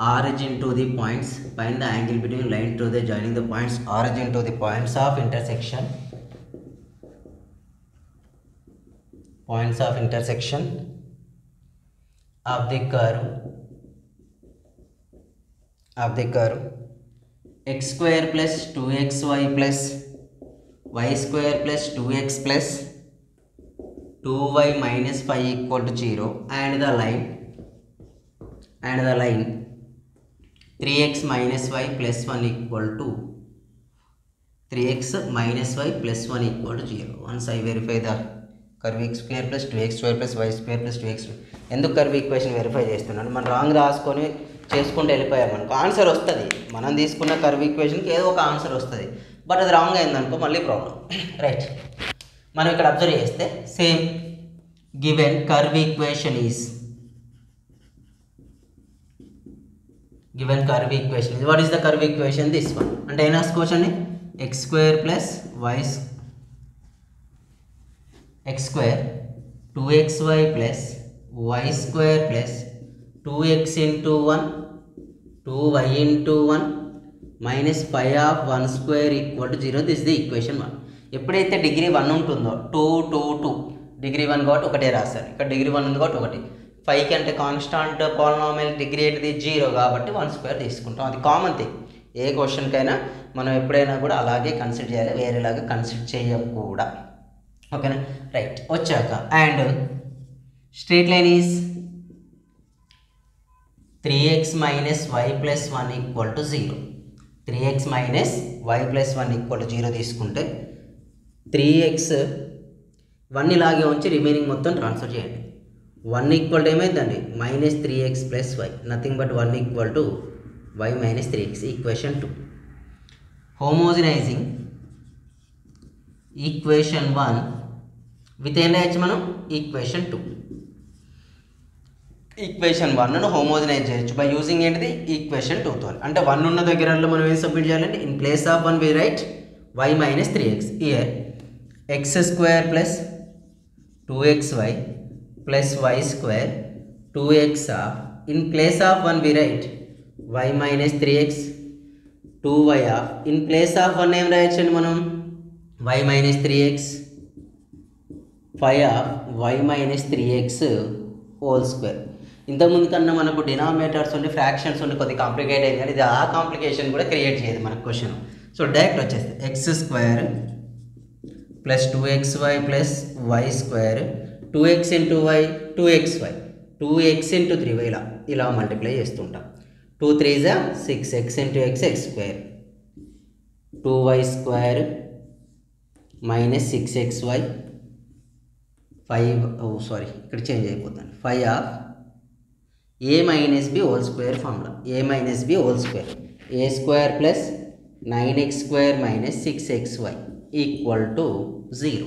origin to the points. Find the angle between line to the joining the points origin to the points of intersection of the curve x square plus 2xy plus y square plus 2x plus 2y minus 5 equal to 0 and the line 3x minus y plus 1 equal to 3x minus y plus 1 equal to 0. Once I verify the curve x square plus 2x square plus y square plus 2x, ఎందుకు కర్వ్ ఈక్వేషన్ వెరిఫై చేస్తున్నాను, మనం రాంగ్ రాసుకొని చేసుకుంటూ వెళ్ళిపోయామనుకో ఆన్సర్ వస్తుంది. మనం తీసుకున్న కర్వ్ ఈక్వేషన్కి ఏదో ఒక ఆన్సర్ వస్తుంది. బట్ అది రాంగ్ అయిందనుకో మళ్ళీ ప్రాబ్లం. రైట్, మనం ఇక్కడ అబ్జర్వ్ చేస్తే same given curve equation is what is the curve equation? This one. అంటే ఏం రాసుకోవచ్చండి? x square plus x square 2xy plus y square plus 2x into 1 2y into 1 minus pi of 1 square equal to 0. This is the equation 1. ఎప్పుడైతే డిగ్రీ 1 ఉంటుందో 2 2 2 డిగ్రీ 1 కాబట్టి ఒకటే రాస్తారు. ఇక్కడ డిగ్రీ 1 ఉంది కాబట్టి ఒకటి. 5కి అంటే కాన్స్టాంట్ పాలినామియల్ డిగ్రీ ఏంటిది 0 కాబట్టి 1 స్క్వేర్ తీసుకుంటాం. అది కామన్ థింగ్. ఏ క్వశ్చన్కైనా మనం ఎప్పుడైనా కూడా అలాగే కన్సిడర్ చేయాలి, వేరేలాగా కన్సిడర్ చేయం కూడా. ఓకేనా? రైట్, వచ్చాక and straight line is 3x minus y plus 1 equal to 0. 3x minus y plus 1 equal to 0 తీసుకుంటే 3x 1 ఇలాగే ఉంచి రిమైనింగ్ మొత్తం ట్రాన్స్ఫర్ చేయండి. 1 ఈక్వల్ టు ఏమైందండి? Minus 3x plus y, nothing but 1 equal to y minus 3x. Equation 2. Homogenizing equation 1 with ఏం రాయొచ్చు మనం? ఈక్వేషన్ 2. ఈక్వేషన్ 1ను హోమోజనైజ్ చేయొచ్చు బై యూజింగ్ ఏంటిది? ఈక్వేషన్ 2తో. అంటే 1 ఉన్న దగ్గరలో మనం ఏం సబ్మిట్ చేయాలంటే in place of 1 we write y minus 3x. Here x square plus 2xy plus y square 2x of in place of 1 we write y minus 3x 2y of in place of 1 ఏం రాయొచ్చండి మనం? y minus 3x 5 of y minus 3x whole square. ఇంతకుముందు కన్నా మనకు డినామినేటర్స్ ఉండి ఫ్రాక్షన్స్ ఉండి కొద్దిగా కాంప్లికేట్ అయింది, కానీ ఇది ఆ కాంప్లికేషన్ కూడా క్రియేట్ చేయదు మనకు క్వశ్చన్. సో డైరెక్ట్ వచ్చేస్తుంది x square plus 2xy plus why square 2x into y 2xy 2x into 3y ఇలా మల్టిప్లై చేస్తుంటాం. 2 3 6 x into x square 2y square minus 6xy 5 ఇక్కడ చేంజ్ అయిపోతుంది 5 of a minus b whole square formula. a minus b whole square a square plus 9x square minus 6xy equal to 0.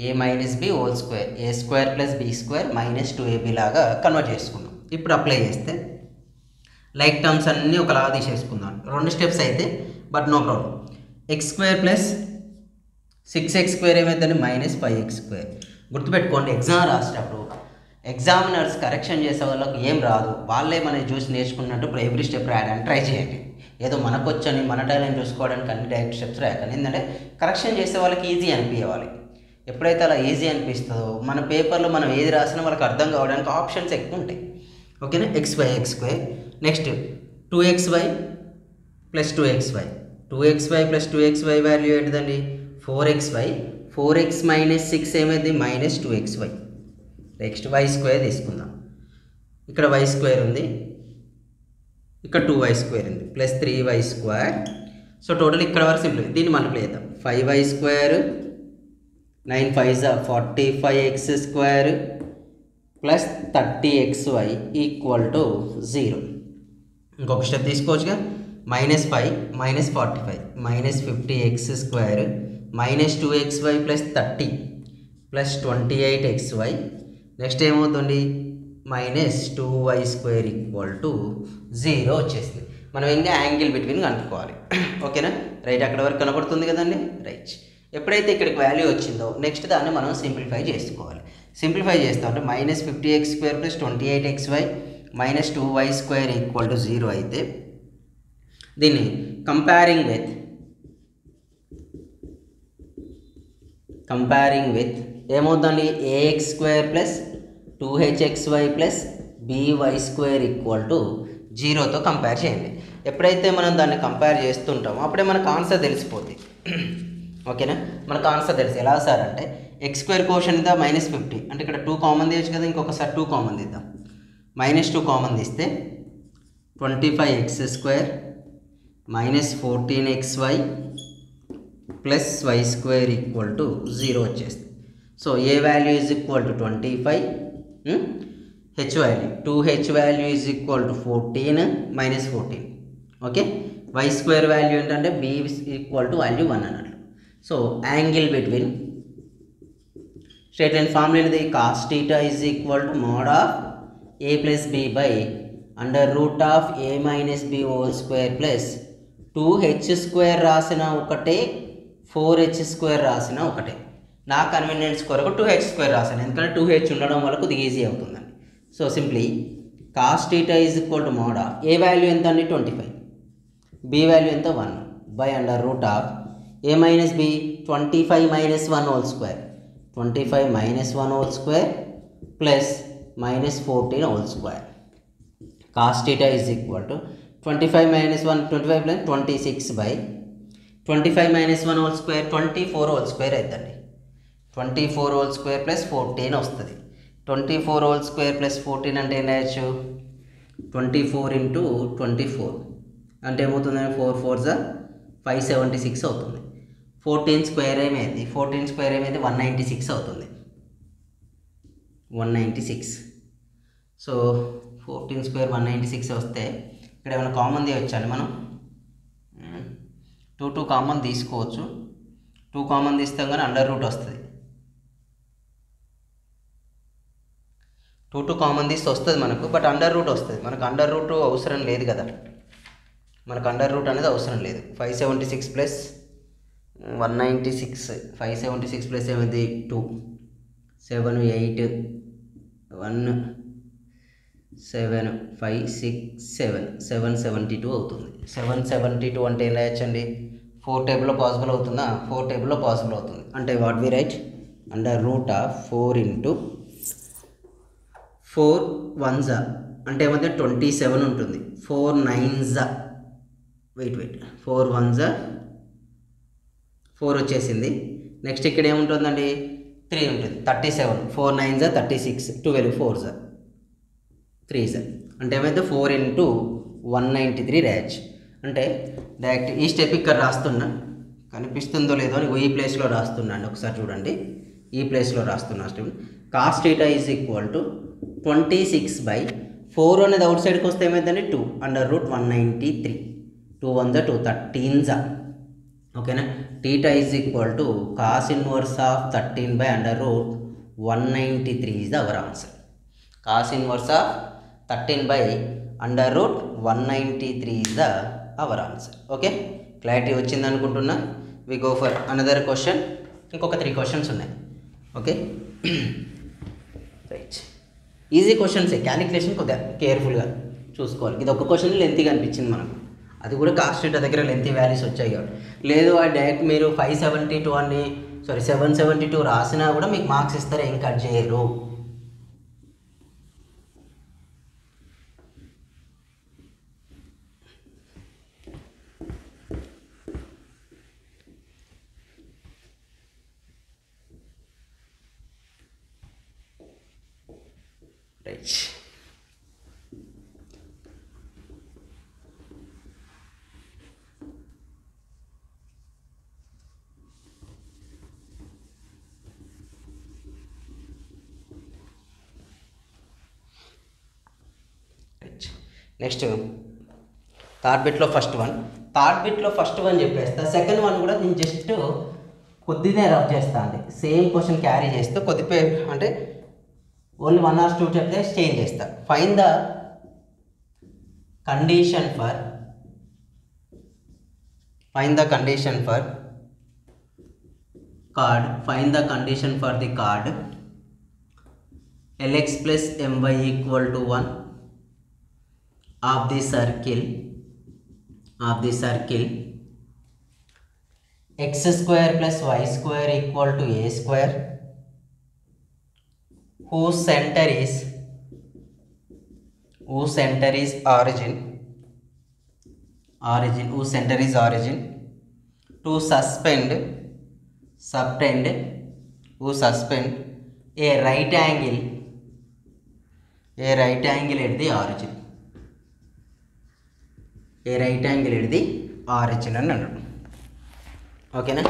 a minus b whole square a square plus b square minus 2ab లాగా కన్వర్ట్ చేసుకున్నాం. ఇప్పుడు అప్లై చేస్తే లైక్ టర్మ్స్ అన్నీ ఒకలాగా తీసేసుకుందాం. 2 స్టెప్స్ అయితే but no problem. X square plus 6x square ఏమైందండి? Minus 5x square. గుర్తుపెట్టుకోండి, ఎగ్జామ్ రాసేటప్పుడు ఎగ్జామినర్స్ కరెక్షన్ చేసే వాళ్ళకి ఏం రాదు, వాళ్ళే మనం చూసి నేర్చుకున్నట్టు ఇప్పుడు ఎవ్రీ స్టెప్ రాయడానికి ట్రై చేయండి. ఏదో మనకొచ్చని మన టాలెంట్ చూసుకోవడానికి అన్ని డైరెక్ట్ స్టెప్స్ రాయకండి. ఎందుకంటే కరెక్షన్ చేసే వాళ్ళకి ఈజీ అనిపించాలి. ఎప్పుడైతే అలా ఈజీ అనిపిస్తుందో మన పేపర్లో మనం ఏది రాసినా వాళ్ళకి అర్థం కావడానికి ఆప్షన్స్ ఎక్కువ ఉంటాయి. ఓకేనా? xy x square next 2xy plus 2xy 2xy plus 2xy value ఏంటిదండి? 4xy 4x మైనస్ 6 ఏమైంది? Minus 2xy. Next y square తీసుకుందాం. ఇక్కడ వై స్క్వేర్ ఉంది, ఇక్కడ 2y స్క్వేర్ ఉంది, plus 3y square. So total ఇక్కడ వరకు సింపుల్. దీన్ని మల్టిప్లై చేద్దాం. 5y square 9 5 45x square plus 30xy equal to 0. ఇంకొక స్టెప్ తీసుకోవచ్చుగా. Minus 5 minus 45 minus 50x square minus 2xy plus 30 plus 28xy. Next ఏమవుతుంది? Minus 2y square equal to 0 వచ్చేసింది. మనం ఇంకా యాంగిల్ బిట్వీన్ కనుక్కోవాలి. ఓకేనా? రైట్, అక్కడ వరకు కనపడుతుంది కదండి. రైట్, ఎప్పుడైతే ఇక్కడికి వాల్యూ వచ్చిందో నెక్స్ట్ దాన్ని మనం సింప్లిఫై చేసుకోవాలి. సింప్లిఫై చేస్తాం అంటే minus 50x square plus 28xy minus 2y square equal to 0 అయితే దీన్ని కంపేరింగ్ విత్ ఏమవుతుందండి? ax square plus 2hxy plus by square equal to 0తో కంపేర్ చేయండి. ఎప్పుడైతే మనం దాన్ని కంపేర్ చేస్తుంటామో అప్పుడే మనకు ఆన్సర్ తెలిసిపోతుంది. ఓకేనా? మనకు ఆన్సర్ తెలుసు. ఎలా సార్ అంటే ఎక్స్ స్క్వేర్ కోషన్ ఇద్దా మైనస్ 50 అంటే ఇక్కడ 2 కామన్ తీయచ్చు కదా. ఇంకొకసారి 2 కామన్ తీద్దాం. మైనస్ 2 కామన్ తీస్తే 25x square minus 14xy plus y square equal to 0 వచ్చేస్తుంది. So A value is equal to 25, h value 2h value is equal to 14 minus 14. Okay, y square value ఏంటంటే b ఈక్వల్ టు వాల్యూ 1 అన్నట్లు. So angle between straight line formula ఏంటిది? Cos theta is equal to mod of a plus b by under root of a minus b whole square plus 2h square రాసిన ఒకటే 4h స్క్వేర్ రాసిన ఒకటే. నా కన్వీనియన్స్ కొరకు 2h స్క్వేర్ రాసాను, ఎందుకంటే 2h ఉండడం వల్ల కొద్దిగా ఈజీ అవుతుందండి. So simply cos theta is equal to mod of A value ఎంత అండి 25, b వాల్యూ ఎంత 1 by under root of a minus b 25 minus 1 whole square, 25 minus 1 whole square plus minus 14 whole square. Cos theta is equal to 25 minus 1 25 plus 26 by 25 minus 1 whole square 24 whole square అవుతుంది. 24 హోల్ స్క్వేర్ ప్లస్ 14 వస్తుంది. 24 హోల్ స్క్వేర్ ప్లస్ 14 అంటే ఏం రాయొచ్చు? 24 ఇంటూ 24 అంటే ఏమవుతుందండి? 4 4 576 అవుతుంది. 14 స్క్వేర్ ఏమైంది? 14 స్క్వేర్ ఏమైంది? 196 అవుతుంది. 196. సో 14 స్క్వేర్ 196 వస్తే ఇక్కడ ఏమైనా కామన్ తీయవచ్చండి మనం? 2 కామన్ తీసుకోవచ్చు. 2 కామన్ తీస్తాం కానీ అండర్ రూట్ వస్తుంది. 2 కామన్ తీస్తే వస్తుంది మనకు, బట్ అండర్ రూట్ వస్తుంది. మనకు అండర్ రూట్ అవసరం లేదు కదా, మనకు అండర్ రూట్ అనేది అవసరం లేదు. 576 ప్లస్ 196, 576 ప్లస్ ఏమైంది 2, 7 8 1 7 5 6 7 772 అవుతుంది. 772 అంటే ఏం రాయొచ్చండి? 4 టేబుల్లో పాసిబుల్ అవుతుందా? 4 టేబుల్లో పాసిబుల్ అవుతుంది. అంటే what we write? Under root of 4 into 4 1s అంటే ఏమైతే 27 ఉంటుంది. 4 9s వెయిట్ 4 1s 4 వచ్చేసింది. నెక్స్ట్ ఇక్కడ ఏముంటుందండి? 3 ఉంటుంది. 37 4 9s 36 12 4s 3s అంటే ఏమైతే 4 ఇంటూ 193 రాయచ్చు. అంటే డైరెక్ట్ ఈ స్టెప్ ఇక్కడ రాస్తున్నా, కనిపిస్తుందో లేదో అని ఈ ప్లేస్లో రాస్తున్నాను. ఒకసారి చూడండి, ఈ ప్లేస్లో రాస్తున్నా step. Cos theta is equal to 26 by 4 అనేది అవుట్ సైడ్కి వస్తే ఏమైందండి? 2 అండర్ రూట్ 193, 2 1s 2 13s. ఓకేనా? Theta is equal to cos inverse of 13 by under root 193 is our answer. Cos inverse of 13 by under root 193 is the our answer. Okay, clarity వచ్చింది అనుకుంటున్నా. We go for another question. ఇంకొక 3 క్వశ్చన్స్ ఉన్నాయి. Okay right, easy questions. Calculation కొద్దిగా కేర్ఫుల్గా చూసుకోవాలి. ఇది ఒక క్వశ్చన్ లెంతీగా అనిపించింది మనకు, అది కూడా కాస్ట్ థీటా దగ్గర లెంతీ వాల్యూస్ వచ్చాయి కాబట్టి. లేదు ఆ డైరెక్ట్ మీరు 572 అని 772 రాసినా కూడా మీకు మార్క్స్ ఇస్తారు, ఏం కట్ చేయరు. రైట్, నెక్స్ట్ థర్డ్ బిట్లో ఫస్ట్ వన్ చెప్పేస్తా. సెకండ్ వన్ కూడా నేను జస్ట్ కొద్దిగా రబ్ చేస్తా అండి. సేమ్ క్వశ్చన్ క్యారీ చేస్తూ కొద్దిపే అంటే ఓన్లీ 1 or 2 చెప్తే చేంజ్ చేస్తా. Find the condition for the card lx plus my equal to 1 of the circle x square plus y square equal to a square whose center is origin to suspend a right angle at the origin. అని అన్నాడు. ఓకేనా?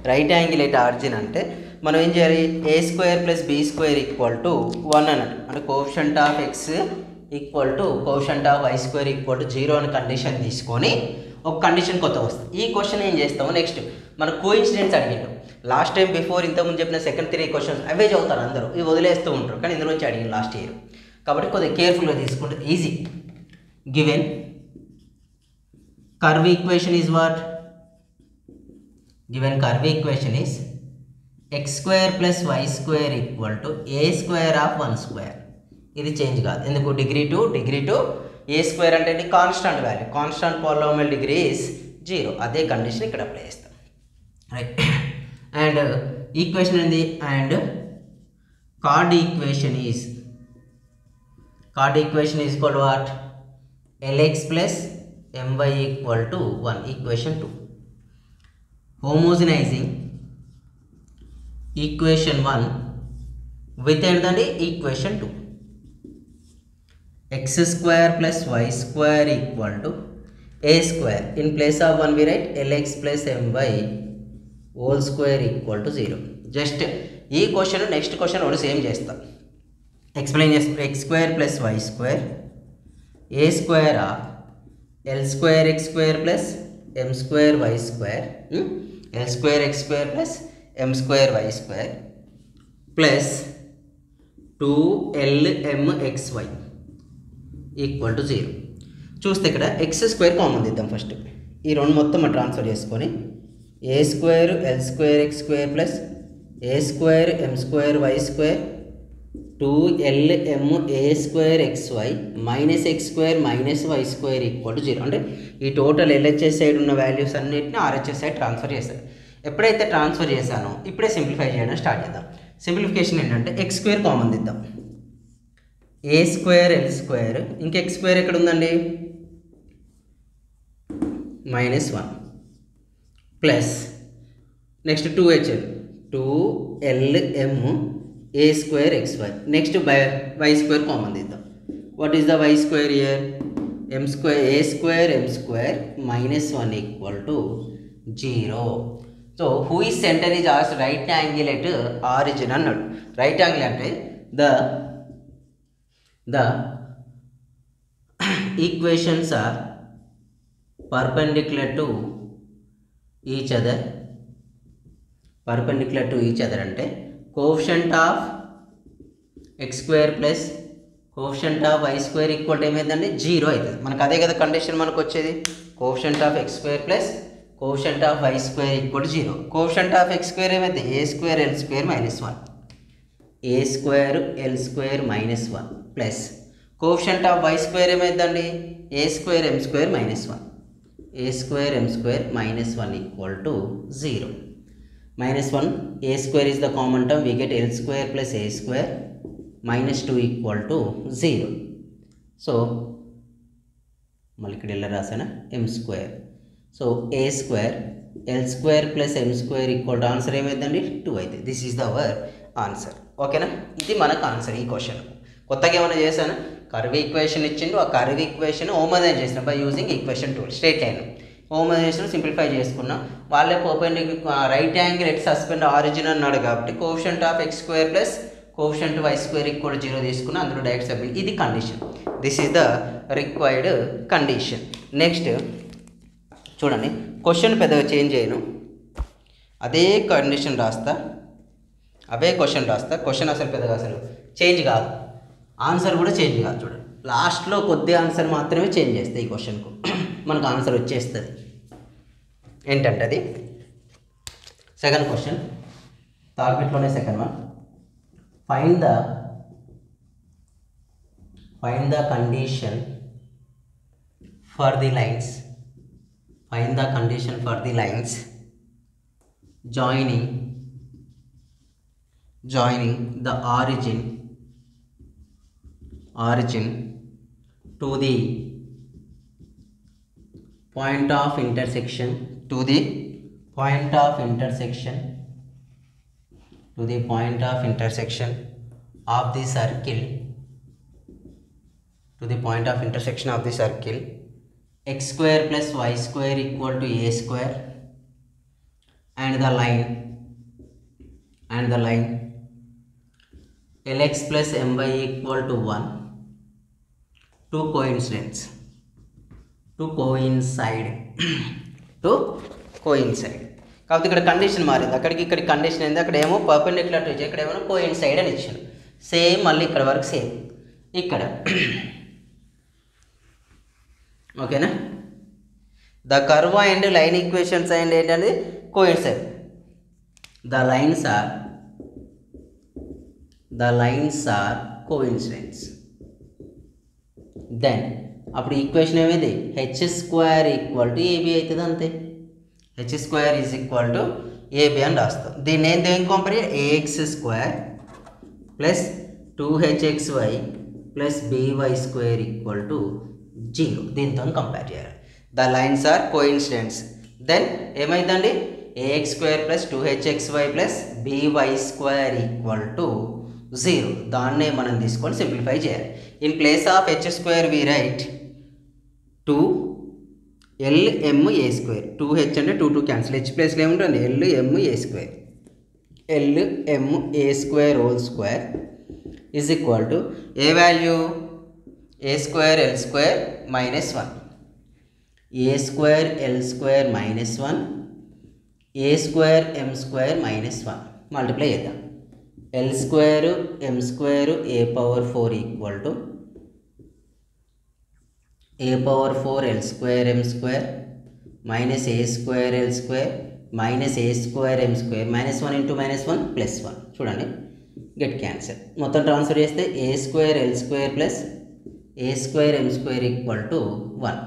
రైట్ యాంగిల్ ఎట్ ఆరిజిన్ అంటే మనం ఏం చేయాలి? a² + b² = 1 అన్నట్టు, అంటే coefficient of x equal to coefficient of why square equal to 0 అని కండిషన్ తీసుకొని ఒక కండిషన్ కొత్త వస్తుంది. ఈ క్వశ్చన్ ఏం చేస్తాము, నెక్స్ట్ మన కోఇన్సిడెన్స్ అడిగిండు. లాస్ట్ టైం బిఫోర్ ఇంతకుముందు చెప్పిన సెకండ్ 3 క్వశ్చన్స్ అవే చదువుతారు అందరూ, ఇవి వదిలేస్తూ ఉంటారు, కానీ ఇందులో నుంచి అడిగింది లాస్ట్ ఇయర్ కాబట్టి కొద్దిగా కేర్ఫుల్గా తీసుకుంటే easy. Given curve equation is what, given curve equation is x square plus why square equal to a square of 1 square. ఇది చేంజ్ కాదు, ఎందుకు డిగ్రీ టు ఏ స్క్వేర్ అంటే constant value, constant polynomial degree is 0. అదే కండిషన్ ఇక్కడ అప్లై చేస్తాం, రైట్. అండ్ ఈక్వేషన్ ఏంది, and chord equation is equal what, lx plus my equal to 1, equation 2. Homogenizing equation 1 with ఏంటండి equation 2. x square plus y square equal to a square. In place of 1 we write lx plus my whole square equal to 0. Just ఈ క్వశ్చన్ నెక్స్ట్ క్వశ్చన్ ఒకటి సేమ్ చేస్తాం, ఎక్స్ప్లెయిన్ చేస్తాం. x square plus y square a square of l square x square plus m square y square, l square x square plus m square y square plus 2lmxy equal to 0. చూస్తే ఇక్కడ ఎక్స్ స్క్వేర్ కామన్ తీద్దాం ఫస్ట్. ఈ రెండు మొత్తం ట్రాన్స్ఫర్ చేసుకొని a square l square x square plus a square m square y square 2lm a square x y minus x square minus y square equal to 0. అంటే ఈ టోటల్ ఎల్హెచ్ఎస్ సైడ్ ఉన్న వాల్యూస్ అన్నిటిని ఆర్హెచ్ఎస్ సైడ్ ట్రాన్స్ఫర్ చేస్తాను. ఎప్పుడైతే ట్రాన్స్ఫర్ చేశానో ఇప్పుడే సింప్లిఫై చేయడం స్టార్ట్ చేద్దాం. సింప్లిఫికేషన్ ఏంటంటే ఎక్స్ స్క్వేర్ కామన్ తీద్దాం, ఏ స్క్వేర్ ఎల్ స్క్వేర్, ఇంకా ఎక్స్ స్క్వేర్ ఎక్కడ ఉందండి -1 plus next 2hn 2lm a square x y. Next y square common తీద్దాం. What is the why square here, m square a square m square -1 equal to 0. So who is center is as right angle at origin అన్నాడు. రైట్ యాంగిల్ అంటే the equations are perpendicular to each other. అంటే coefficient of X square plus coefficient of why square equal to ఏమైందండి 0 అవుతుంది. మనకు అదే కదా కండిషన్ మనకు వచ్చేది, coefficient of X square plus coefficient of why square equal to 0. Coefficient of X square ఏమైంది a square l square -1, a square l square -1 plus coefficient of why square ఏమైందండి a square m square -1, a square m square -1 equal to 0. -1 a square is the common term, we get L square plus a square -2 equal to 0. So మళ్ళీ ఇక్కడ ఎలా రాసానా m square. So a square l square plus m square equal to answer ఏమైందండి 2 అయితే. This is the our answer. ఓకేనా, ఇది మనకు ఆన్సర్ ఈ క్వశ్చన్. కొత్తగా ఏమైనా చేశాను, కర్వ్ ఈక్వేషన్ ఇచ్చిండు, ఆ కర్వ్ ఈక్వేషన్ హోమోజైన్ చేసిన by using equation two. Straight line homogen simplify చేసుకున్నాం. వాళ్ళే right angle at suspend origin అన్నాడు కాబట్టి coefficient of X square plus coefficient y square equal 0 తీసుకున్నా, అందులో డైరెక్ట్ సబ్మిట్. ఇది condition, this is the required condition. Next చూడండి, క్వశ్చన్ పెద్దగా చేంజ్ చేయను, అదే కండిషన్ రాస్తా, అవే క్వశ్చన్ రాస్తా. క్వశ్చన్ అసలు పెద్దగా అసలు చేంజ్ కాదు, ఆన్సర్ కూడా చేంజ్ కాదు. చూడండి, లాస్ట్లో కొద్ది ఆన్సర్ మాత్రమే చేంజ్ చేస్తాయి. ఈ క్వశ్చన్కు మనకు ఆన్సర్ వచ్చేస్తుంది. ఏంటంటే అది సెకండ్ క్వశ్చన్, థర్డ్ బిట్లోనే second one. Find the condition for the lines, find the condition for the lines joining the origin to the point of intersection of the circle, x square plus y square equal to a square, and the line lx plus my equal to 1 to coincidence to coincide to coincide. కాబట్టి ఇక్కడ కండిషన్ మారింది, అక్కడికి ఇక్కడికి కండిషన్ అయింది. అక్కడ ఏమో పర్పెండిక్యులర్ టు ఇక్కడ ఏమో కోయిన్సైడ్ అని ఇచ్చాను. సేమ్ మళ్ళీ ఇక్కడ వరకు సేమ్ ఇక్కడ ఓకేనా. The curve and line equations and ఏంటంటే coincide. The lines are coincidence. Then అప్పుడు ఈక్వేషన్ ఏమైంది, h square equal to a b అవుతుంది అంతే. H square is equal to a b అని రాస్తాం. దీన్ని ఏం దేని compare, a x square plus 2hxy plus b y square equal to 0 దీంతో కంపేర్ చేయాలి. The lines are coincidence. Then ఏమైందండి, a x square plus 2hxy plus b y square equal to 0. దాన్నే మనం తీసుకొని సింప్లిఫై చేయాలి. In place of h square we write 2lma square. 2h అంటే 2 క్యాన్సిల్, హెచ్ ప్లేస్లో ఏముంటుంది lma square. lma square whole square is equal to A value, a square l square minus 1, a square l square minus 1, a square m square minus 1 multiply చేద్దాం. L square m square a power 4 equal to a power 4 l square m square minus a square l square minus a square m square minus 1 into minus 1 plus 1. చూడండి గెట్ క్యాన్సల్. మొత్తం ట్రాన్స్ఫర్ చేస్తే a square l square plus a square m square equal to 1.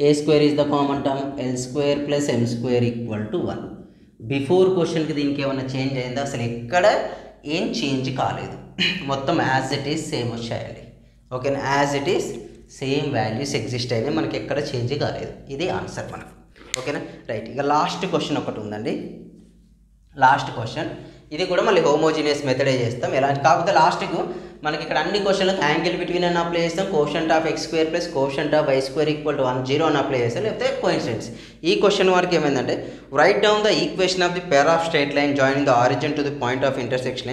A square is the common term, l square plus m square equal to 1. Before క్వశ్చన్కి దీనికి ఏమైనా చేంజ్ అయిందా, అసలు ఎక్కడ ఏం చేంజ్ కాలేదు, మొత్తం యాజ్ ఇట్ ఈస్ సేమ్ వచ్చాయండి. ఓకేనా, as it is same values exist అయినాయి, మనకి ఎక్కడ చేంజ్ కాలేదు. ఇది ఆన్సర్ మనకు. ఓకేనా రైట్. ఇక లాస్ట్ క్వశ్చన్ ఒకటి ఉందండి. లాస్ట్ క్వశ్చన్ ఇది కూడా మళ్ళీ హోమోజీనియస్ మెథడే చేస్తాం. ఎలాంటి కాకపోతే లాస్ట్కు మనకి ఇక్కడ అన్ని క్వశ్చన్లకు యాంగిల్ బిట్వీన్ అని అప్లై చేస్తాం, quotient of X square plus quotient of why square equal to 1 0 అని అప్లై చేస్తాం, లేకపోతే కోయిన్సిడెన్స్. ఈ క్వశ్చన్ వరకు ఏమైందంటే right down the equation of the pair of straight line joining the origin to the point of intersection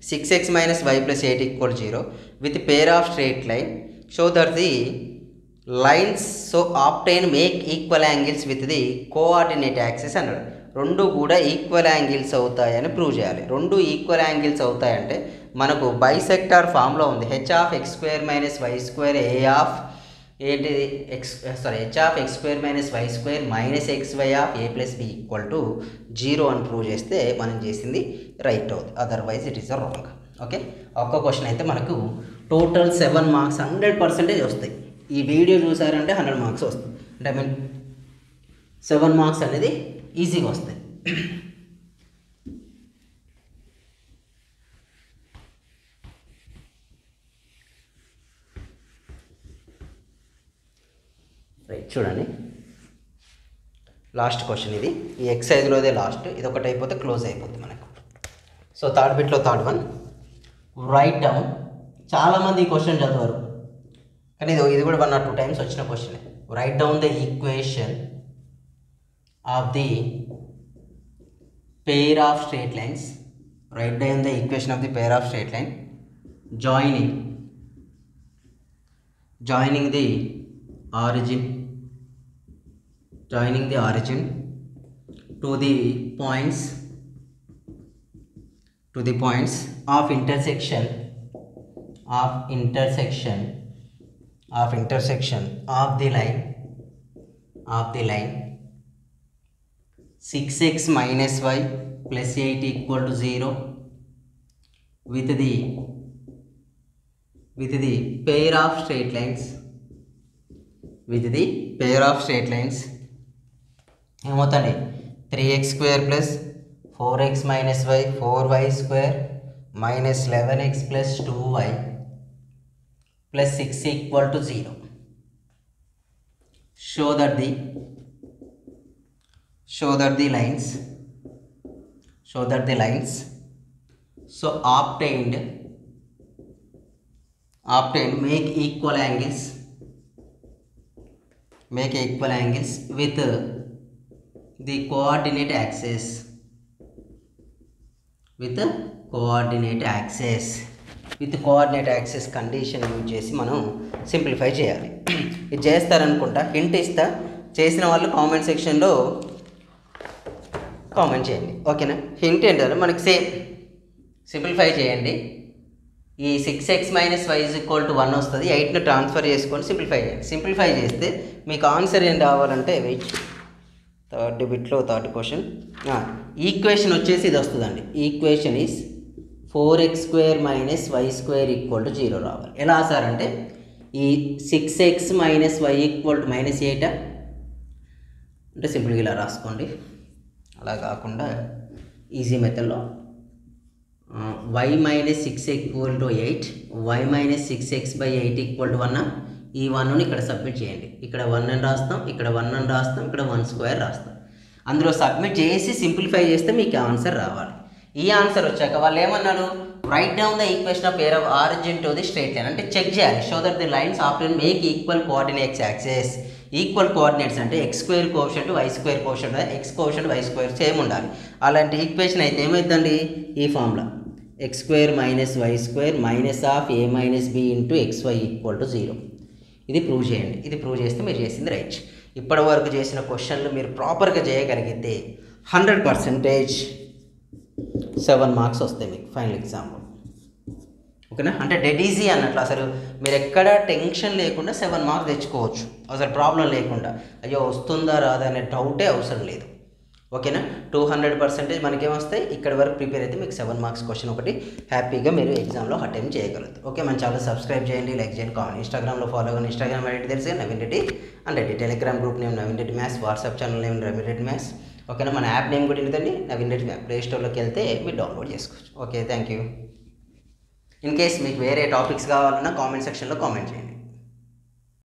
6x minus y plus 8 equal to 0 with pair of straight line. Show that the lines so obtain make equal angles with the coordinate axis అన్నాడు. రెండు కూడా ఈక్వల్ యాంగిల్స్ అవుతాయని ప్రూవ్ చేయాలి. రెండు ఈక్వల్ యాంగిల్స్ అవుతాయంటే మనకు బైసెక్టార్ ఫామ్లో ఉంది. H of X square minus y square a of ఏంటిది h of X square minus y square minus X y of a plus B equal to 0 అని ప్రూవ్ చేస్తే మనం చేసింది రైట్ అవుతుంది, otherwise it is a wrong. Okay, ఒక్క క్వశ్చన్ అయితే మనకు టోటల్ 7 మార్క్స్ 100% వస్తాయి. ఈ వీడియో చూసారంటే 100 మార్క్స్ వస్తాయి. అంటే ఐ మీన్ 7 మార్క్స్ అనేది ఈజీగా వస్తాయి. రైట్, చూడండి లాస్ట్ క్వశ్చన్ ఇది. ఈ ఎక్సైజ్లోదే లాస్ట్, ఇది ఒకటి అయిపోతే క్లోజ్ అయిపోతుంది మనకు. సో థర్డ్ బిట్లో థర్డ్ వన్, రైట్ డౌన్. చాలామంది ఈ క్వశ్చన్ చదవరు, కానీ ఇది కూడా 1 or 2 times వచ్చిన question. Right down the equation of the pair of straight lines. Write down the equation of the pair of straight line joining the origin to the points of intersection of the line 6x minus y plus 8 equal to 0 with the pair of straight lines ఏమవుతుంది 3x square plus 4x minus y 4y square minus 11x plus 2y plus 6 equal to 0. Show that the lines so obtained make equal angles with the coordinate axis with coordinate access condition use చేసి మనం సింప్లిఫై చేయాలి. ఇది చేస్తారనుకుంటా, హింట్ ఇస్తా, చేసిన వాళ్ళు కామెంట్ సెక్షన్లో కామెంట్ చేయండి. ఓకేనా? హింట్ ఏంటంటే మనకి సేమ్ సింప్లిఫై చేయండి. ఈ 6x - y = 1 వస్తుంది. 8ను ట్రాన్స్ఫర్ చేసుకొని సింప్లిఫై చేయండి. సింప్లిఫై చేస్తే మీకు ఆన్సర్ ఏం రావాలంటే వెయిట్, థర్డ్ బిట్లో థర్డ్ క్వశ్చన్, ఈక్వేషన్ వచ్చేసి ఇది వస్తుందండి. ఈక్వేషన్ ఈజ్ 4x² - y² = 0 రావాలి. ఎలా సార్ అంటే ఈ 6x - y = -8 అంటే సింపుల్గా ఇలా రాసుకోండి. అలా కాకుండా ఈజీ మెథడ్లో y - 6 = 8, y - 6x/8 = 1. ఈ 1ని ఇక్కడ సబ్మిట్ చేయండి. ఇక్కడ 1 అని రాస్తాం, ఇక్కడ 1 అని రాస్తాం, ఇక్కడ 1² రాస్తాం. అందులో సబ్మిట్ చేసి సింప్లిఫై చేస్తే మీకు ఆన్సర్ రావాలి. ఈ ఆన్సర్ వచ్చాక వాళ్ళు ఏమన్నారు, right down the equation of pair of origin to the straight line, అంటే చెక్ చేయాలి. Show that the lines after make equal coordinates access. Equal coordinates అంటే x² coefficient y² coefficient, x coefficient y² same ఉండాలి. అలాంటి ఈక్వేషన్ అయితే ఏమవుతుందండి, ఈ formula x² - y² -a - b × xy = 0. ఇది ప్రూవ్ చేయండి. ఇది ప్రూవ్ చేస్తే మీరు చేసింది రైట్. ఇప్పటి వరకు చేసిన క్వశ్చన్లు మీరు ప్రాపర్గా చేయగలిగితే 100% 7 మార్క్స్ వస్తాయి మీకు ఫైనల్ ఎగ్జామ్లో. ఓకేనా? అంటే డెడ్ ఈజీ అన్నట్లు. అసలు మీరు ఎక్కడ టెన్షన్ లేకుండా 7 మార్క్స్ తెచ్చుకోవచ్చు, అసలు ప్రాబ్లం లేకుండా. అయ్యో వస్తుందా రాదా అనే డౌటే అవసరం లేదు. ఓకేనా? 200% మనకేమొస్తాయి. ఇక్కడి వరకు ప్రిపేర్ అయితే మీకు 7 మార్క్స్ క్వశ్చన్ ఒకటి హ్యాపీగా మీరు ఎగ్జామ్లో అటెంప్ట్ చేయగలుగుతారు. ఓకే, మన ఛానల్ సబ్స్క్రైబ్ చేయండి, లైక్ చేయండి, కామెంట్. ఇన్స్టాగ్రామ్లో ఫాలో అవ్వండి. ఇన్స్టాగ్రామ్ ఐడి తెలుసు, Naveen Reddy _. Telegram group name Naveen Reddy maths, WhatsApp channel name Naveen Reddy maths. ఓకేనా? మన యాప్ నేమ్ కూడా ఏంటండి, నవీన్ రెడ్డి మ్యాథ్స్. ప్లే స్టోర్లోకి వెళ్తే మీరు డౌన్లోడ్ చేసుకోవచ్చు. Okay, thank you. In case మీకు వేరే టాపిక్స్ కావాలన్నా కామెంట్ సెక్షన్లో కామెంట్ చేయండి.